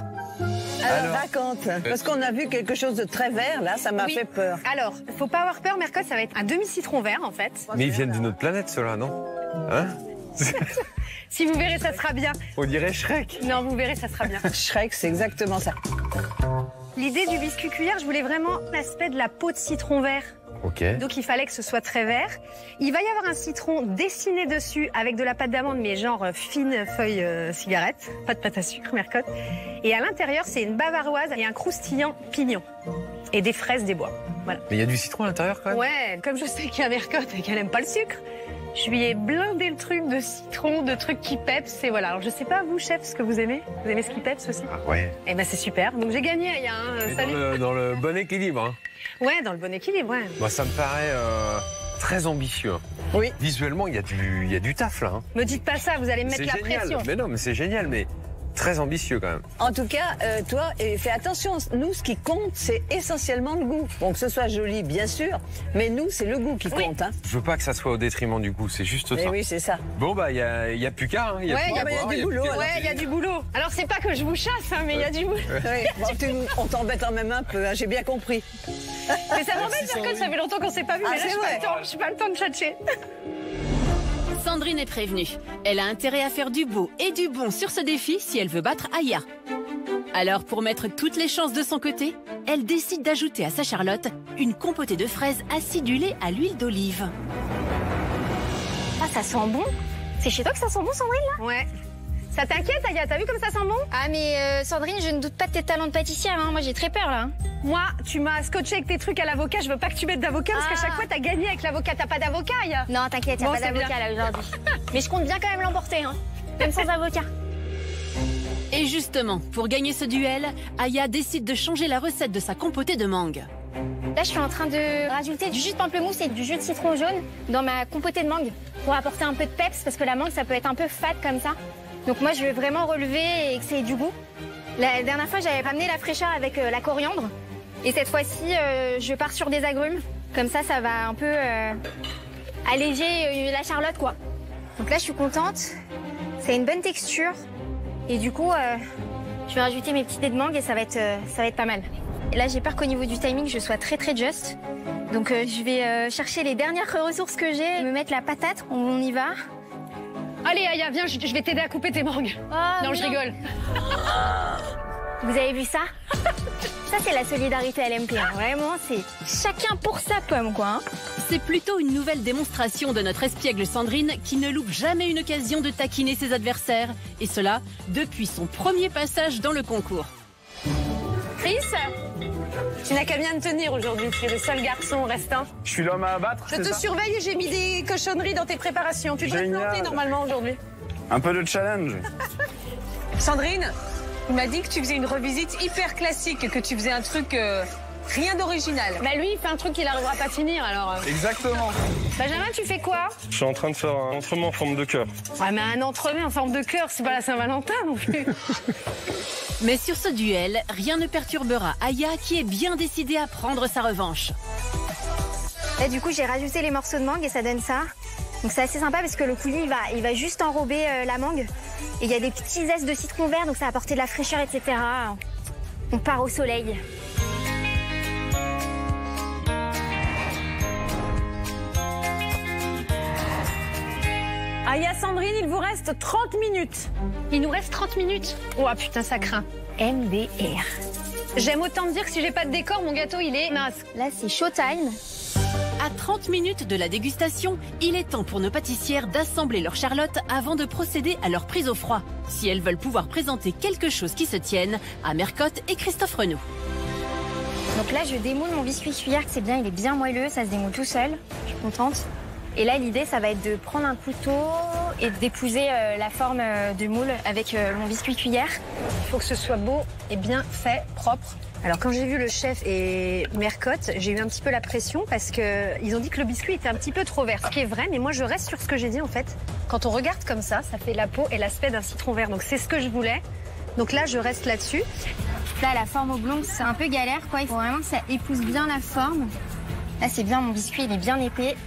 Alors raconte, parce qu'on a vu quelque chose de très vert, là, ça m'a fait peur. Alors, faut pas avoir peur, Mercotte, ça va être un demi-citron vert, en fait. Mais ils viennent d'une autre planète, ceux-là, non? Hein? Si vous verrez, ça sera bien. On dirait Shrek. Non, vous verrez, ça sera bien. Shrek, c'est exactement ça. L'idée du biscuit cuillère, je voulais vraiment l'aspect de la peau de citron vert. Ok. Donc il fallait que ce soit très vert. Il va y avoir un citron dessiné dessus avec de la pâte d'amande, mais genre fine feuille cigarette. Pas de pâte à sucre, Mercotte. Et à l'intérieur, c'est une bavaroise et un croustillant pignon. Et des fraises des bois. Voilà. Mais il y a du citron à l'intérieur quand même? Ouais, comme je sais qu'il y a Mercotte et qu'elle aime pas le sucre, je lui ai blindé le truc de citron, de trucs qui peps. Et voilà. Alors je sais pas, vous, chef, ce que vous aimez? Vous aimez ce qui peps aussi? Ah ouais. Eh ben c'est super. Donc j'ai gagné, Aya. Salut. Dans le bon équilibre. Hein. Ouais, dans le bon équilibre, ouais. Moi, ça me paraît très ambitieux. Oui. Visuellement, il y a du taf là. Hein. Me dites pas ça, vous allez me mettre la pression. Mais non, mais c'est génial, mais très ambitieux quand même. En tout cas, toi, fais attention. Nous, ce qui compte, c'est essentiellement le goût. Bon, que ce soit joli, bien sûr, mais nous, c'est le goût qui compte. Hein. Je veux pas que ça soit au détriment du goût, c'est juste ça. Oui, c'est ça. Bon, bah, il y a plus qu'à. Hein. Il y a du boulot. Ouais, il y a du boulot. Alors, c'est pas que je vous chasse, hein, mais il y a du boulot. Oui. Bon, on t'embête en même un peu, hein, j'ai bien compris. Mais ça m'embête, Mercotte, ça fait longtemps qu'on s'est pas vu, mais là, j'ai pas le temps de tchatcher. Sandrine est prévenue. Elle a intérêt à faire du beau et du bon sur ce défi si elle veut battre Aya. Alors, pour mettre toutes les chances de son côté, elle décide d'ajouter à sa charlotte une compotée de fraises acidulée à l'huile d'olive. Ah, ça sent bon. C'est chez toi que ça sent bon, Sandrine, là? Ouais. Ça t'inquiète, Aya? T'as vu comme ça sent bon? Ah, mais Sandrine, je ne doute pas de tes talents de pâtissière, hein. Moi, j'ai très peur, là. Moi, tu m'as scotché avec tes trucs à l'avocat. Je veux pas que tu mettes d'avocat parce qu'à chaque fois, t'as gagné avec l'avocat. T'as pas d'avocat, Aya? Non, t'inquiète, y'a pas d'avocat, là, aujourd'hui. Mais je compte bien quand même l'emporter, hein. Même sans avocat. Et justement, pour gagner ce duel, Aya décide de changer la recette de sa compotée de mangue. Là, je suis en train de rajouter du jus de pamplemousse et du jus de citron jaune dans ma compotée de mangue pour apporter un peu de peps parce que la mangue, ça peut être un peu fade comme ça. Donc moi, je veux vraiment relever et que c'est du goût. La dernière fois, j'avais ramené la fraîcheur avec la coriandre. Et cette fois-ci, je pars sur des agrumes. Comme ça, ça va un peu alléger la charlotte, quoi. Donc là, je suis contente. Ça a une bonne texture. Et du coup, je vais rajouter mes petits dés de mangue et ça va être pas mal. Et là, j'ai peur qu'au niveau du timing, je sois très très juste. Donc je vais chercher les dernières ressources que j'ai, me mettre la patate, on y va. Allez, Aya, viens, je vais t'aider à couper tes mangues. Non, je rigole. Vous avez vu ça? Ça, c'est la solidarité LMP. Hein. Vraiment, c'est chacun pour sa pomme, quoi. Hein. C'est plutôt une nouvelle démonstration de notre espiègle Sandrine qui ne loupe jamais une occasion de taquiner ses adversaires. Et cela depuis son premier passage dans le concours. Chris, tu n'as qu'à bien te tenir aujourd'hui. Tu es le seul garçon restant. Je suis l'homme à abattre. Je te surveille et j'ai mis des cochonneries dans tes préparations. Tu devrais te planter normalement aujourd'hui. Un peu de challenge. Sandrine, il m'a dit que tu faisais une revisite hyper classique, que tu faisais un truc rien d'original. Bah lui, il fait un truc qu'il n'arrivera pas à finir alors. Exactement. Benjamin, tu fais quoi? Je suis en train de faire un entremets en forme de cœur. Ouais, mais un entremets en forme de cœur, c'est pas la Saint-Valentin non plus. Mais sur ce duel, rien ne perturbera Aya qui est bien décidée à prendre sa revanche. Là, du coup, j'ai rajouté les morceaux de mangue et ça donne ça. Donc c'est assez sympa parce que le coulis, il va juste enrober la mangue. Et il y a des petits zestes de citron vert, donc ça va apporter de la fraîcheur, etc. On part au soleil. Aya, Sandrine, il vous reste 30 minutes. Il nous reste 30 minutes. Oh putain, ça craint. MDR. J'aime autant te dire que si j'ai pas de décor, mon gâteau, il est mince. Là, c'est showtime. À 30 minutes de la dégustation, il est temps pour nos pâtissières d'assembler leur charlotte avant de procéder à leur prise au froid, si elles veulent pouvoir présenter quelque chose qui se tienne à Mercotte et Christophe Renaud. Donc là, je démoule mon biscuit cuillère, c'est bien, il est bien moelleux, ça se démoule tout seul. Je suis contente. Et là, l'idée, ça va être de prendre un couteau et d'épouser la forme du moule avec mon biscuit cuillère. Il faut que ce soit beau et bien fait, propre. Alors, quand j'ai vu le chef et Mercotte, j'ai eu un petit peu la pression parce qu'ils ont dit que le biscuit était un petit peu trop vert. Ce qui est vrai, mais moi, je reste sur ce que j'ai dit, en fait. Quand on regarde comme ça fait la peau et l'aspect d'un citron vert. Donc, c'est ce que je voulais. Donc là, je reste là-dessus. Là, la forme oblongue, c'est un peu galère, quoi. Il faut vraiment que ça épouse bien la forme. Là, c'est bien, mon biscuit, il est bien épais.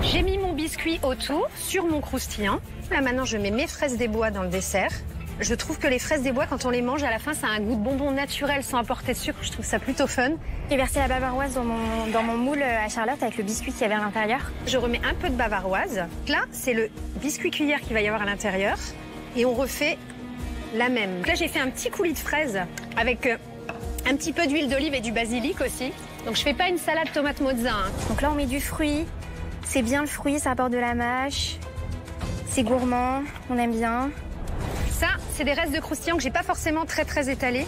J'ai mis mon biscuit autour, sur mon croustillant. Là, maintenant, je mets mes fraises des bois dans le dessert. Je trouve que les fraises des bois, quand on les mange, à la fin, ça a un goût de bonbon naturel sans apporter de sucre. Je trouve ça plutôt fun. J'ai versé la bavaroise dans mon moule à Charlotte avec le biscuit qu'il y avait à l'intérieur. Je remets un peu de bavaroise. Là, c'est le biscuit cuillère qu'il va y avoir à l'intérieur. Et on refait la même. Là, j'ai fait un petit coulis de fraises avec un petit peu d'huile d'olive et du basilic aussi. Donc, je fais pas une salade tomate mozza. Hein. Donc là, on met du fruit. C'est bien le fruit, ça apporte de la mâche. C'est gourmand, on aime bien. Ça, c'est des restes de croustillant que j'ai pas forcément très étalés.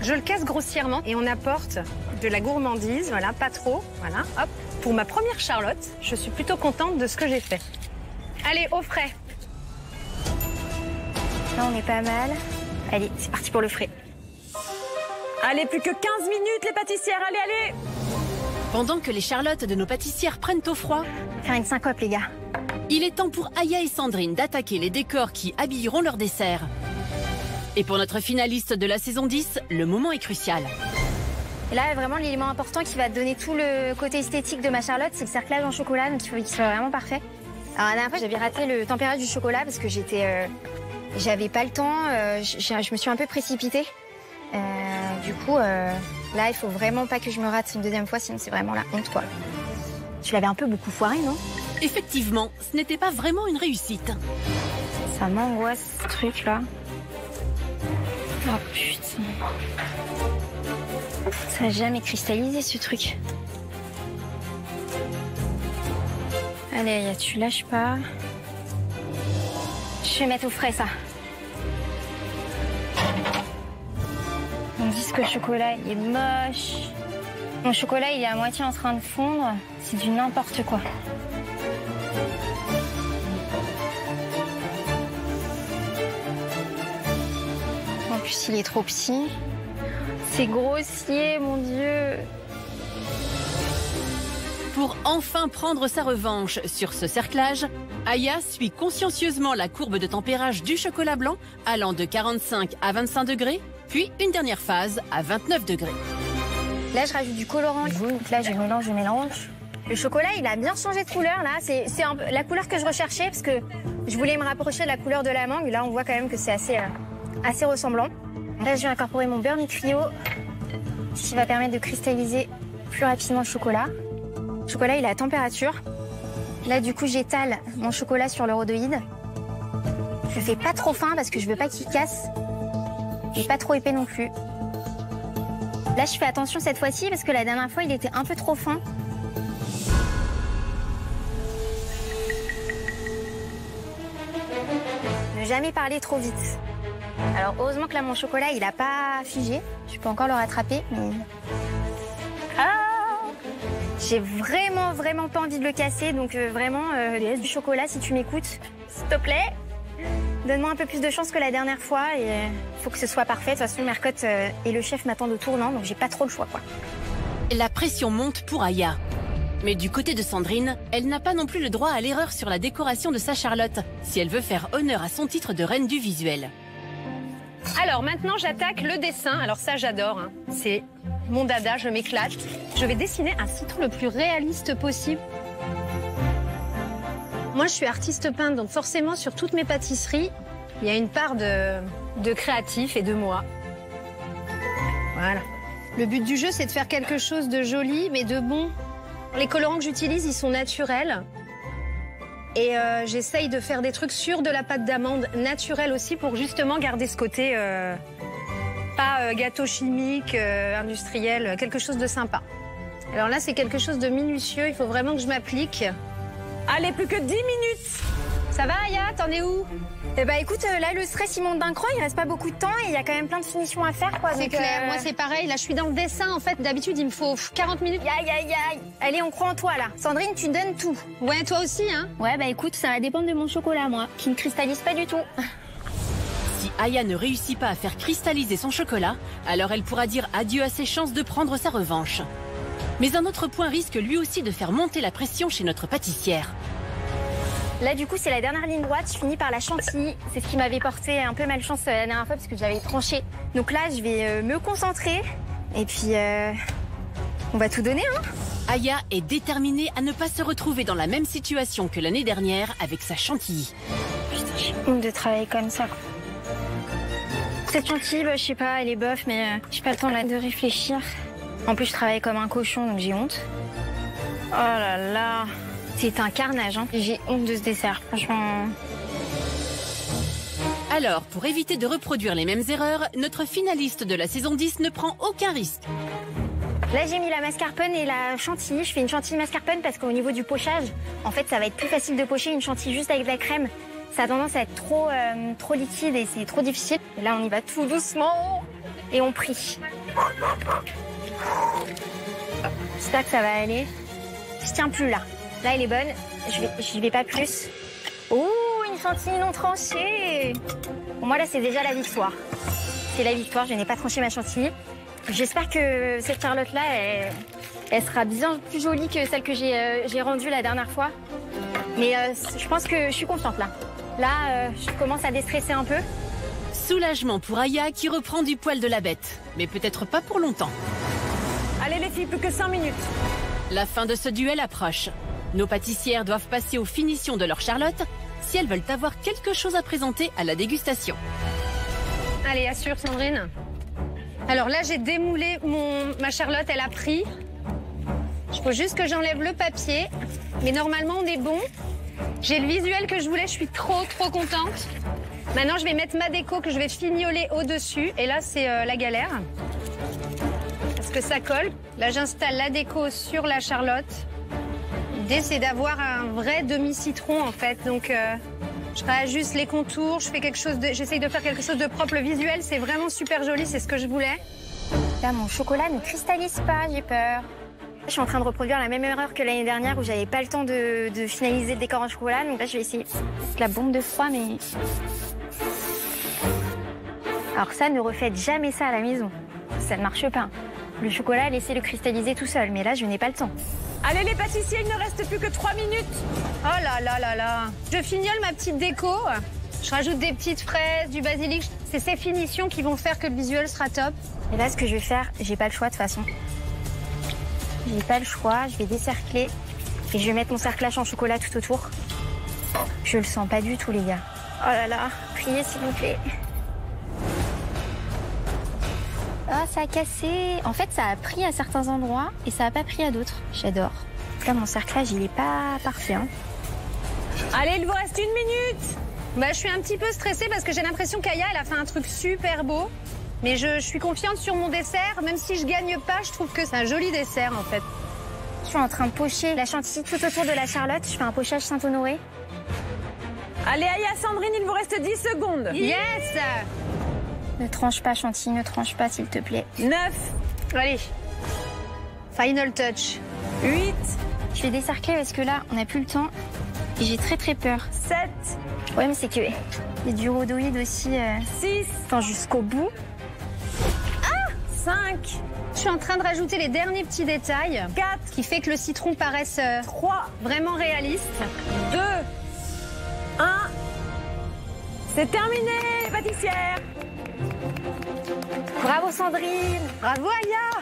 Je le casse grossièrement et on apporte de la gourmandise, voilà, pas trop, voilà, hop. Pour ma première charlotte, je suis plutôt contente de ce que j'ai fait. Allez, au frais. Là, on est pas mal. Allez, c'est parti pour le frais. Allez, plus que 15 minutes, les pâtissières, allez. Pendant que les charlottes de nos pâtissières prennent au froid, faire une syncope, les gars. Il est temps pour Aya et Sandrine d'attaquer les décors qui habilleront leur dessert. Et pour notre finaliste de la saison 10, le moment est crucial. Et là, vraiment, l'élément important qui va donner tout le côté esthétique de ma charlotte, c'est le cerclage en chocolat, donc il faut qu'il soit vraiment parfait. Alors, la dernière fois, j'avais raté le température du chocolat parce que j'avais pas le temps, je me suis un peu précipitée. Du coup, là, il faut vraiment pas que je me rate une deuxième fois, sinon c'est vraiment la honte, quoi. Tu l'avais un peu beaucoup foiré, non? Effectivement, ce n'était pas vraiment une réussite. Ça m'angoisse, ce truc-là. Oh putain. Ça n'a jamais cristallisé, ce truc. Allez, tu lâches pas. Je vais mettre au frais, ça. On dit que le chocolat, il est moche. Mon chocolat, il est à moitié en train de fondre. C'est du n'importe quoi. En plus, il est trop petit. C'est grossier, mon Dieu. Pour enfin prendre sa revanche sur ce cerclage, Aya suit consciencieusement la courbe de tempérage du chocolat blanc allant de 45 à 25 degrés, puis une dernière phase à 29 degrés. Là, je rajoute du colorant. Donc là, je mélange. Le chocolat, il a bien changé de couleur, là. C'est la couleur que je recherchais, parce que je voulais me rapprocher de la couleur de la mangue. Là, on voit quand même que c'est assez ressemblant. Là, je vais incorporer mon beurre Miklio, ce qui va permettre de cristalliser plus rapidement le chocolat. Le chocolat, il est à température. Là, du coup, j'étale mon chocolat sur le rhodoïde. Je fais pas trop fin parce que je veux pas qu'il casse. Et pas trop épais non plus. Là, je fais attention cette fois-ci parce que la dernière fois, il était un peu trop fin. Ne jamais parler trop vite. Alors, heureusement que là, mon chocolat, il a pas figé. Je peux encore le rattraper, mais... Ah! J'ai vraiment pas envie de le casser. Donc, vraiment, laisse du chocolat si tu m'écoutes. S'il te plaît. Donne-moi un peu plus de chance que la dernière fois et faut que ce soit parfait. De toute façon, Mercotte et le chef m'attendent au tournant, donc j'ai pas trop le choix, quoi. La pression monte pour Aya. Mais du côté de Sandrine, elle n'a pas non plus le droit à l'erreur sur la décoration de sa Charlotte, si elle veut faire honneur à son titre de reine du visuel. Alors maintenant, j'attaque le dessin. Alors ça, j'adore. Hein. C'est mon dada, je m'éclate. Je vais dessiner un citron le plus réaliste possible. Moi, je suis artiste peintre, donc forcément, sur toutes mes pâtisseries, il y a une part de créatif et de moi. Voilà. Le but du jeu, c'est de faire quelque chose de joli, mais de bon. Les colorants que j'utilise, ils sont naturels. Et j'essaye de faire des trucs sur de la pâte d'amande naturelle aussi pour justement garder ce côté pas gâteau chimique, industriel, quelque chose de sympa. Alors là, c'est quelque chose de minutieux, il faut vraiment que je m'applique. Allez, plus que 10 minutes. Ça va, Aya? T'en es où? Eh ben écoute, là le stress il monte d'un cran, il reste pas beaucoup de temps et il y a quand même plein de finitions à faire, quoi. C'est clair, moi c'est pareil, là je suis dans le dessin en fait, d'habitude il me faut 40 minutes. Aïe. Allez, on croit en toi là. Sandrine, tu donnes tout. Ouais, toi aussi, hein? Ouais, bah écoute, ça va dépendre de mon chocolat, moi, qui ne cristallise pas du tout. Si Aya ne réussit pas à faire cristalliser son chocolat, alors elle pourra dire adieu à ses chances de prendre sa revanche. Mais un autre point risque lui aussi de faire monter la pression chez notre pâtissière. Là, du coup, c'est la dernière ligne droite. Je finis par la chantilly. C'est ce qui m'avait porté un peu malchance la dernière fois parce que j'avais tranché. Donc là, je vais me concentrer. Et puis, on va tout donner, hein. Aya est déterminée à ne pas se retrouver dans la même situation que l'année dernière avec sa chantilly. Putain, j'ai honte de travailler comme ça. Cette chantilly, je sais pas, elle est bof, mais j'ai pas le temps là, de réfléchir. En plus, je travaille comme un cochon, donc j'ai honte. Oh là là. C'est un carnage, hein. J'ai honte de ce dessert, franchement. Alors, pour éviter de reproduire les mêmes erreurs, notre finaliste de la saison 10 ne prend aucun risque. Là, j'ai mis la mascarpone et la chantilly. Je fais une chantilly mascarpone parce qu'au niveau du pochage, en fait, ça va être plus facile de pocher une chantilly juste avec de la crème. Ça a tendance à être trop liquide et c'est trop difficile. Et là, on y va tout doucement et on prie. J'espère que ça va aller. Je tiens plus là. Là, elle est bonne. Je vais pas plus. Ouh, une chantilly non tranchée. Pour moi, là, c'est déjà la victoire. C'est la victoire. Je n'ai pas tranché ma chantilly. J'espère que cette Charlotte-là, elle sera bien plus jolie que celle que j'ai rendue la dernière fois. Mais je pense que je suis confiante là. Là, je commence à déstresser un peu. Soulagement pour Aya qui reprend du poil de la bête. Mais peut-être pas pour longtemps. Allez les filles, plus que 5 minutes. La fin de ce duel approche. Nos pâtissières doivent passer aux finitions de leur Charlotte si elles veulent avoir quelque chose à présenter à la dégustation. Allez, assure Sandrine. Alors là, j'ai démoulé ma Charlotte, elle a pris. Il faut juste que j'enlève le papier. Mais normalement, on est bon. J'ai le visuel que je voulais, je suis trop contente. Maintenant, je vais mettre ma déco que je vais fignoler au-dessus. Et là, c'est la galère. Parce que ça colle. Là, j'installe la déco sur la Charlotte. L'idée, c'est d'avoir un vrai demi-citron, en fait. Donc, je réajuste les contours, j'essaye de faire quelque chose de propre. Le visuel, c'est vraiment super joli, c'est ce que je voulais. Là, mon chocolat ne cristallise pas, j'ai peur. Je suis en train de reproduire la même erreur que l'année dernière où j'avais pas le temps de finaliser le décor en chocolat. Donc là, je vais essayer la bombe de froid, mais... Alors ça, ne refaites jamais ça à la maison. Ça ne marche pas. Le chocolat, laissez-le cristalliser tout seul. Mais là, je n'ai pas le temps. Allez les pâtissiers, il ne reste plus que 3 minutes. Oh là là là là. Je fignole ma petite déco. Je rajoute des petites fraises, du basilic. C'est ces finitions qui vont faire que le visuel sera top. Et là, ce que je vais faire, j'ai pas le choix de toute façon. J'ai pas le choix, je vais décercler. Et je vais mettre mon cerclage en chocolat tout autour. Je le sens pas du tout, les gars. Oh là là, priez s'il vous plaît. Ah, ça a cassé. En fait, ça a pris à certains endroits et ça a pas pris à d'autres. J'adore. Là, mon cerclage, il est pas parfait. Hein. Allez, il vous reste 1 minute. Bah, je suis un petit peu stressée parce que j'ai l'impression qu'Aya, elle a fait un truc super beau. Mais je suis confiante sur mon dessert. Même si je gagne pas, je trouve que c'est un joli dessert, en fait. Je suis en train de pocher la chantilly tout autour de la Charlotte. Je fais un pochage Saint-Honoré. Allez, Aya, Sandrine, il vous reste 10 secondes. Yes! Ne tranche pas, chantilly, ne tranche pas, s'il te plaît. 9. Allez. Final touch. 8. Je vais décercler parce que là, on n'a plus le temps. Et j'ai très peur. 7. Ouais, mais c'est que il y a du rhodoïde aussi. 6. Enfin, jusqu'au bout. 5. Je suis en train de rajouter les derniers petits détails. 4. Qui fait que le citron paraisse 3. Vraiment réaliste. 2. 1. C'est terminé, les pâtissières. Bravo Sandrine. Bravo Aya.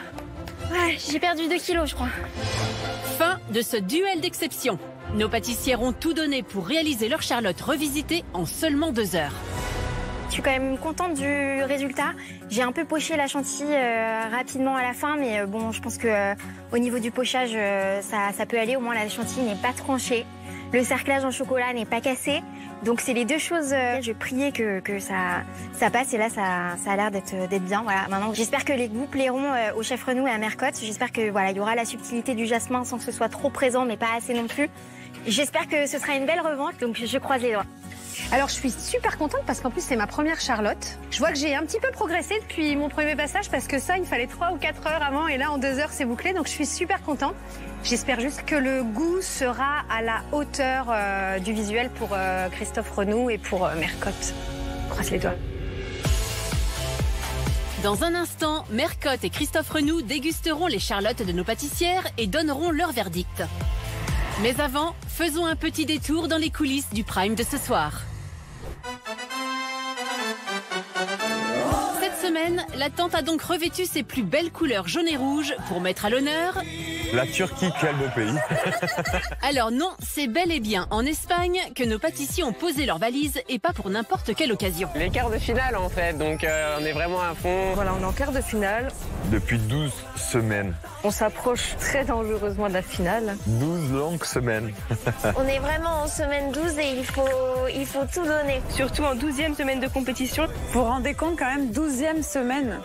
Ouais, j'ai perdu 2 kilos, je crois. Fin de ce duel d'exception. Nos pâtissières ont tout donné pour réaliser leur Charlotte revisitée en seulement 2 heures. Je suis quand même contente du résultat. J'ai un peu poché la chantilly rapidement à la fin, mais bon, je pense que au niveau du pochage, ça peut aller. Au moins, la chantilly n'est pas tranchée. Le cerclage en chocolat n'est pas cassé. Donc, c'est les 2 choses. Je priais que ça passe, et là, ça a l'air d'être bien. Voilà. Maintenant, j'espère que les goûts plairont au chef Renou et à Mercotte. J'espère que voilà, il y aura la subtilité du jasmin sans que ce soit trop présent, mais pas assez non plus. J'espère que ce sera une belle revanche. Donc, je croise les doigts. Alors, je suis super contente parce qu'en plus, c'est ma première Charlotte. Je vois que j'ai un petit peu progressé depuis mon premier passage parce que ça, il fallait 3 ou 4 heures avant et là, en 2 heures, c'est bouclé. Donc, je suis super contente. J'espère juste que le goût sera à la hauteur du visuel pour Christophe Renou et pour Mercotte. Croise les doigts. Dans un instant, Mercotte et Christophe Renou dégusteront les Charlottes de nos pâtissières et donneront leur verdict. Mais avant, faisons un petit détour dans les coulisses du Prime de ce soir. Cette semaine, la tente a donc revêtu ses plus belles couleurs jaune et rouge pour mettre à l'honneur... La Turquie, quel beau pays. Alors non, c'est bel et bien en Espagne que nos pâtissiers ont posé leurs valises et pas pour n'importe quelle occasion. Les quarts de finale en fait, donc on est vraiment à fond. Voilà, on est en quart de finale. Depuis 12 semaines. On s'approche très dangereusement de la finale. 12 longues semaines. On est vraiment en semaine 12 et il faut tout donner. Surtout en 12e semaine de compétition. Vous vous rendez compte quand même, 12e semaine.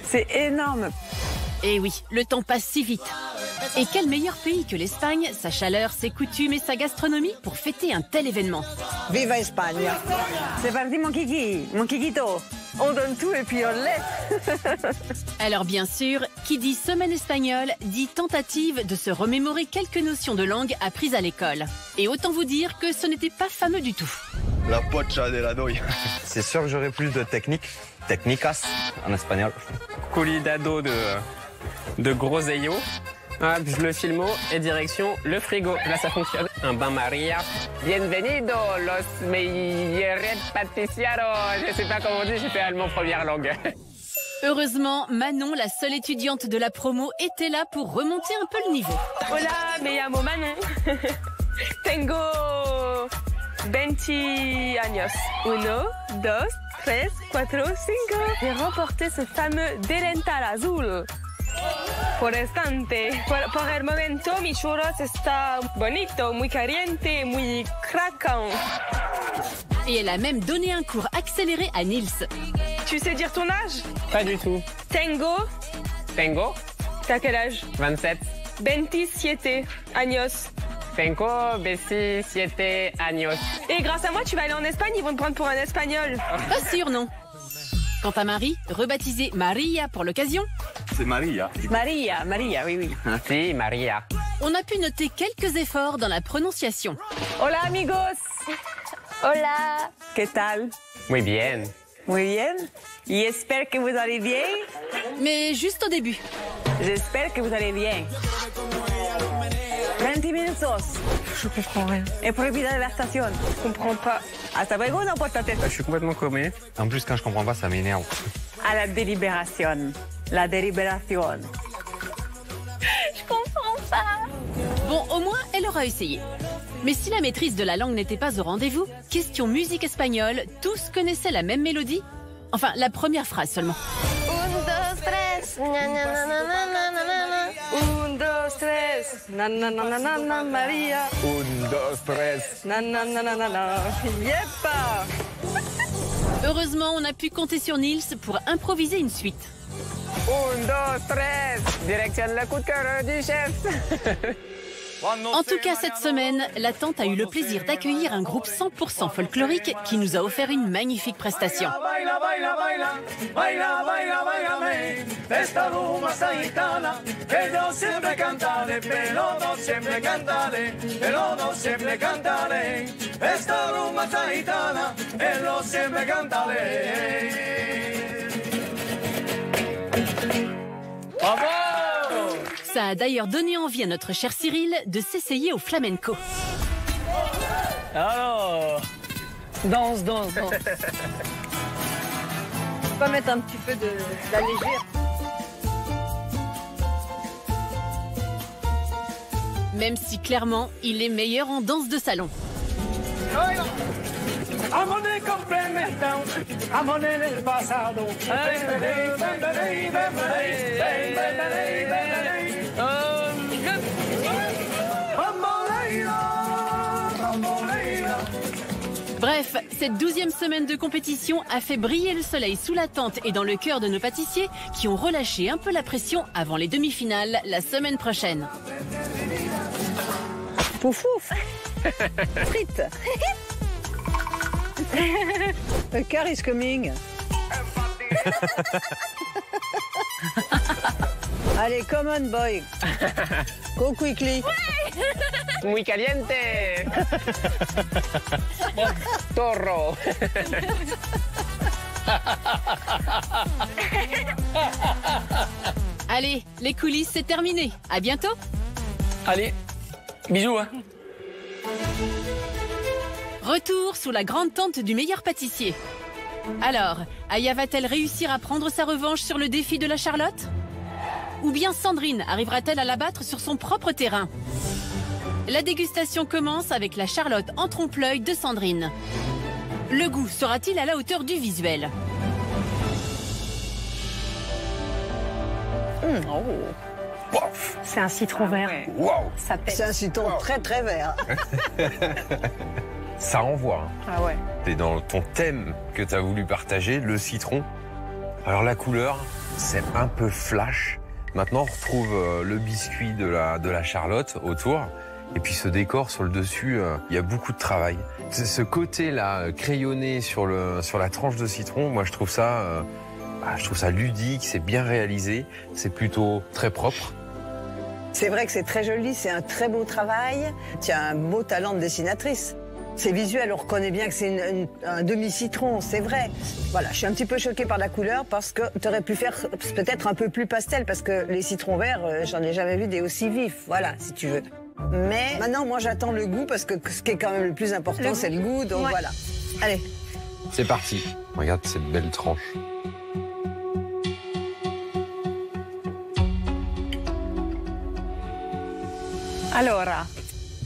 C'est énorme. Et oui, le temps passe si vite. Et quel meilleur pays que l'Espagne, sa chaleur, ses coutumes et sa gastronomie pour fêter un tel événement. Viva Espagne. C'est parti mon kiki, mon kikito. On donne tout et puis on l'est. Alors bien sûr, qui dit semaine espagnole, dit tentative de se remémorer quelques notions de langue apprises à l'école. Et autant vous dire que ce n'était pas fameux du tout. La pocha de la doy. C'est sûr que j'aurai plus de technicas en espagnol. Cuidado de grosello. Hop, je le filmo et direction le frigo. Là, ça fonctionne. Un bain Maria. Bienvenido, los mejores pâtissiers. Je sais pas comment on dit, j'ai fait allemand première langue. Heureusement, Manon, la seule étudiante de la promo, était là pour remonter un peu le niveau. Hola, me llamo Manon. Tengo 20 años. 1, 2, 3, 4, 5. J'ai remporté ce fameux Delental Azul. Por instante, por el momento, mi churros está bonito, muy caliente, muy craquant. Et elle a même donné un cours accéléré à Nils. Tu sais dire ton âge? Pas du tout. Tengo. T'as quel âge? 27. 27 años. Tengo 27 años. Et grâce à moi, tu vas aller en Espagne, ils vont te prendre pour un Espagnol. Pas sûr, non. Quant à Marie, rebaptisée Maria pour l'occasion. C'est Maria. Maria, oui. Si, Maria. On a pu noter quelques efforts dans la prononciation. Hola amigos. Hola. ¿Qué tal? Muy bien. Muy bien. Y espère que vous allez bien. Mais juste au début. J'espère que vous allez bien. 20 minutos. Je comprends rien. Et prohibida de la station. Je comprends pas. Hasta luego, no porta tête. Je suis complètement comé. En plus, quand je comprends pas, ça m'énerve. À la délibération. La délibération. Je comprends pas. Bon, au moins, elle aura essayé. Mais si la maîtrise de la langue n'était pas au rendez-vous, question musique espagnole, tous connaissaient la même mélodie? Enfin, la première phrase seulement. 1, 2, 3. 1, 2, 3. Nananana Maria. Un, dos, tres. Nananana. Yeppa. Heureusement, on a pu compter sur Nils pour improviser une suite. Un, dos, tres. Direction le coup de cœur du chef. En tout cas, cette semaine, la tante a eu le plaisir d'accueillir un groupe 100% folklorique qui nous a offert une magnifique prestation. Bravo! Ça a d'ailleurs donné envie à notre cher Cyril de s'essayer au flamenco. Alors, Danse, danse, danse. On va mettre un petit peu d'allégé. Même si clairement, il est meilleur en danse de salon. Amone complementan, amone del pasado. Bref, cette 12e semaine de compétition a fait briller le soleil sous la tente et dans le cœur de nos pâtissiers qui ont relâché un peu la pression avant les demi-finales la semaine prochaine. Pouf pouf. Frites. The car is coming. Allez, come on, boy. Go quickly. Muy caliente. Torro. Allez, les coulisses, c'est terminé. À bientôt. Allez, bisous. Hein. Retour sous la grande tente du meilleur pâtissier. Alors, Aya va-t-elle réussir à prendre sa revanche sur le défi de la Charlotte? Ou bien Sandrine arrivera-t-elle à la battre sur son propre terrain? La dégustation commence avec la Charlotte en trompe-l'œil de Sandrine. Le goût sera-t-il à la hauteur du visuel? C'est un citron vert. Wow. Ça pète. C'est un citron très très vert. Ça renvoie. Ah ouais. C'est dans ton thème que tu as voulu partager, le citron. Alors la couleur, c'est un peu flash. Maintenant, on retrouve le biscuit de la Charlotte autour. Et puis ce décor sur le dessus, il y a beaucoup de travail. Ce côté-là, crayonné sur la tranche de citron, moi je trouve ça ludique, c'est bien réalisé, c'est plutôt très propre. C'est vrai que c'est très joli, c'est un très beau travail. Tu as un beau talent de dessinatrice. C'est visuel, on reconnaît bien que c'est un demi-citron, c'est vrai. Voilà, je suis un petit peu choquée par la couleur parce que tu aurais pu faire peut-être un peu plus pastel parce que les citrons verts, j'en ai jamais vu des aussi vifs, voilà, si tu veux. Mais maintenant, moi, j'attends le goût parce que ce qui est quand même le plus important, c'est le goût, donc voilà. Allez. C'est parti. Regarde cette belle tranche. Alors.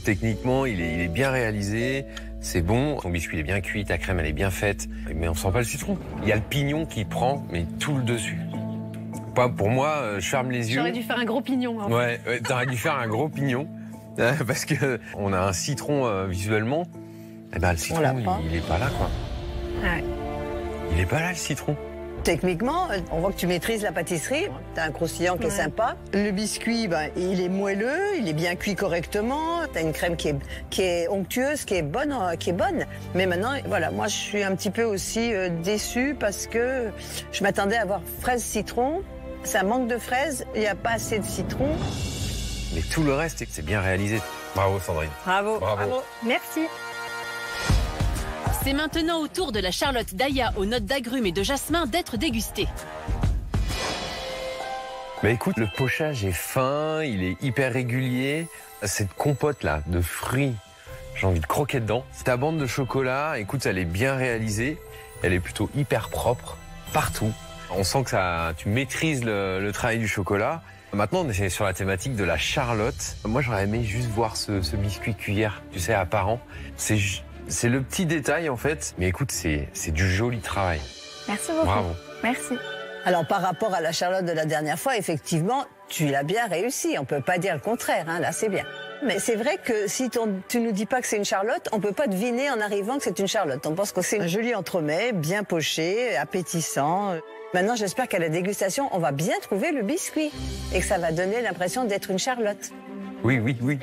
Techniquement, il est bien réalisé, c'est bon. Ton biscuit est bien cuit, ta crème elle est bien faite, mais on sent pas le citron. Il y a le pignon qui prend, mais tout le dessus. Pas pour moi, je ferme les yeux. J'aurais dû faire un gros pignon. Hein. Ouais, t'aurais dû faire un gros pignon parce que on a un citron visuellement. Eh ben le citron, il est pas là quoi. Ouais. Il est pas là le citron. Techniquement, on voit que tu maîtrises la pâtisserie. Tu as un croustillant qui est sympa. Le biscuit, il est moelleux, il est bien cuit correctement. Tu as une crème qui est onctueuse, qui est bonne. Mais maintenant, voilà, moi, je suis un petit peu aussi déçue parce que je m'attendais à avoir fraise-citron. Ça manque de fraises, il n'y a pas assez de citron. Mais tout le reste, c'est bien réalisé. Bravo, Sandrine. Bravo. Bravo. Merci. C'est maintenant au tour de la Charlotte d'Aya aux notes d'agrumes et de jasmin d'être dégustée. Bah écoute, le pochage est fin, il est hyper régulier. Cette compote-là de fruits, j'ai envie de croquer dedans. Ta bande de chocolat, écoute, elle est bien réalisée. Elle est plutôt hyper propre, partout. On sent que tu maîtrises le travail du chocolat. Maintenant, on est sur la thématique de la Charlotte. Moi, j'aurais aimé juste voir ce biscuit cuillère, tu sais, apparent. C'est le petit détail, en fait. Mais écoute, c'est du joli travail. Merci beaucoup. Bravo. Merci. Alors, par rapport à la Charlotte de la dernière fois, effectivement, tu l'as bien réussi. On peut pas dire le contraire, hein, là c'est bien. Mais c'est vrai que si tu nous dis pas que c'est une charlotte, on peut pas deviner en arrivant que c'est une charlotte. On pense que c'est un joli entremets, bien poché, appétissant. Maintenant, j'espère qu'à la dégustation, on va bien trouver le biscuit et que ça va donner l'impression d'être une charlotte. Oui,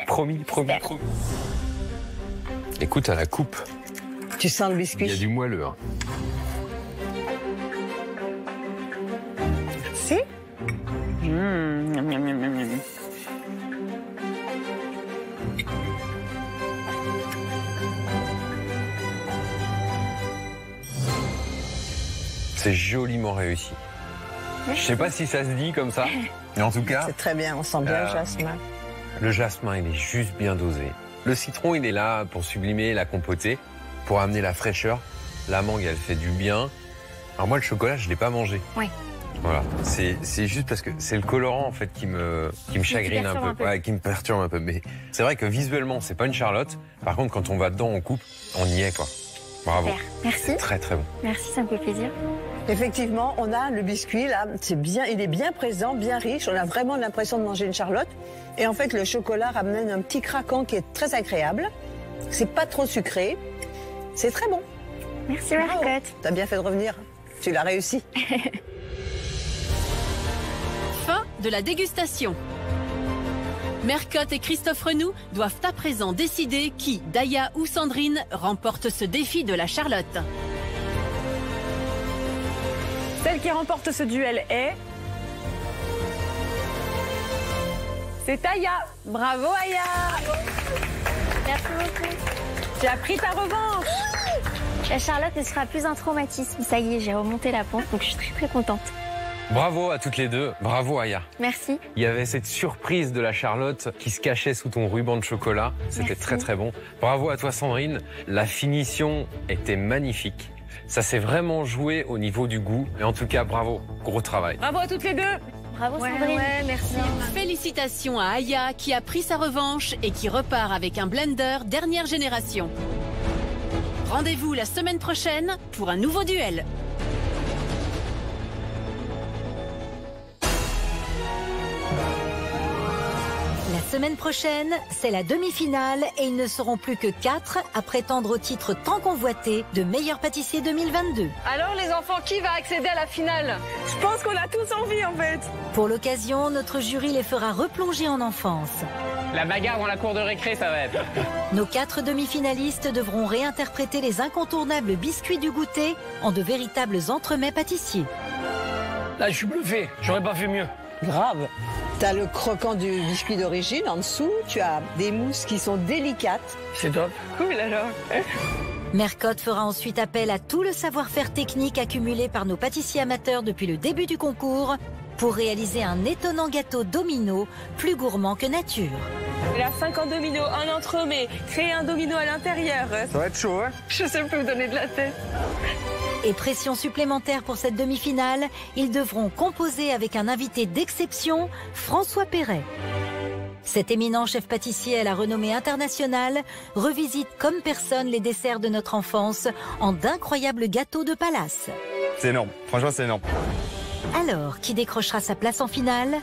promis. Écoute, à la coupe. Tu sens le biscuit? Il y a du moelleux. Hein. Si? C'est joliment réussi. Je sais pas si ça se dit comme ça, mais en tout cas... C'est très bien, on sent bien le jasmin. Le jasmin, il est juste bien dosé. Le citron, il est là pour sublimer la compotée, pour amener la fraîcheur. La mangue, elle fait du bien. Alors moi, le chocolat, je l'ai pas mangé. Oui. Voilà, c'est juste parce que c'est le colorant en fait qui me chagrine un peu. Ouais, qui me perturbe un peu. Mais c'est vrai que visuellement, c'est pas une charlotte. Par contre, quand on va dedans, on coupe, on y est quoi. Bravo. Super. Merci. Très très bon. Merci, ça me fait plaisir. Effectivement, on a le biscuit là, c'est bien, il est bien présent, bien riche. On a vraiment l'impression de manger une charlotte. Et en fait, le chocolat ramène un petit craquant qui est très agréable. C'est pas trop sucré. C'est très bon. Merci Mercotte. T'as bien fait de revenir. Tu l'as réussi. Fin de la dégustation. Mercotte et Christophe Renoux doivent à présent décider qui, Daya ou Sandrine, remporte ce défi de la charlotte. Celle qui remporte ce duel est... C'est Aya. Bravo Aya. Merci beaucoup. Tu as pris ta revanche. La charlotte, elle sera plus un traumatisme. Ça y est, j'ai remonté la pente, donc je suis très très contente. Bravo à toutes les deux. Bravo Aya. Merci. Il y avait cette surprise de la charlotte qui se cachait sous ton ruban de chocolat. C'était très très bon. Bravo à toi Sandrine. La finition était magnifique. Ça s'est vraiment joué au niveau du goût. Et en tout cas, bravo. Gros travail. Bravo à toutes les deux. Bravo Sandrine. Ouais, merci. Félicitations à Aya qui a pris sa revanche et qui repart avec un blender dernière génération. Rendez-vous la semaine prochaine pour un nouveau duel. La semaine prochaine, c'est la demi-finale et ils ne seront plus que 4 à prétendre au titre tant convoité de meilleur pâtissier 2022. Alors les enfants, qui va accéder à la finale? Je pense qu'on a tous envie en fait. Pour l'occasion, notre jury les fera replonger en enfance. La bagarre dans la cour de récré, ça va être. Nos 4 demi-finalistes devront réinterpréter les incontournables biscuits du goûter en de véritables entremets pâtissiers. Là, je suis bluffé. J'aurais pas fait mieux. Grave. Tu as le croquant du biscuit d'origine en dessous, tu as des mousses qui sont délicates. C'est top. Cool alors. Mercotte fera ensuite appel à tout le savoir-faire technique accumulé par nos pâtissiers amateurs depuis le début du concours pour réaliser un étonnant gâteau domino plus gourmand que nature. Il a 50 dominos, un entremets, créer un domino à l'intérieur. Ça va être chaud, hein? Je sais plus me donner de la tête. Et pression supplémentaire pour cette demi-finale, ils devront composer avec un invité d'exception, François Perret. Cet éminent chef pâtissier à la renommée internationale revisite comme personne les desserts de notre enfance en d'incroyables gâteaux de palace. C'est énorme, franchement c'est énorme. Alors, qui décrochera sa place en finale?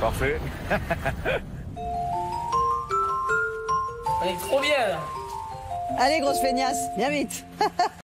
Parfait. On est trop bien là. Allez, grosse feignasse, viens vite.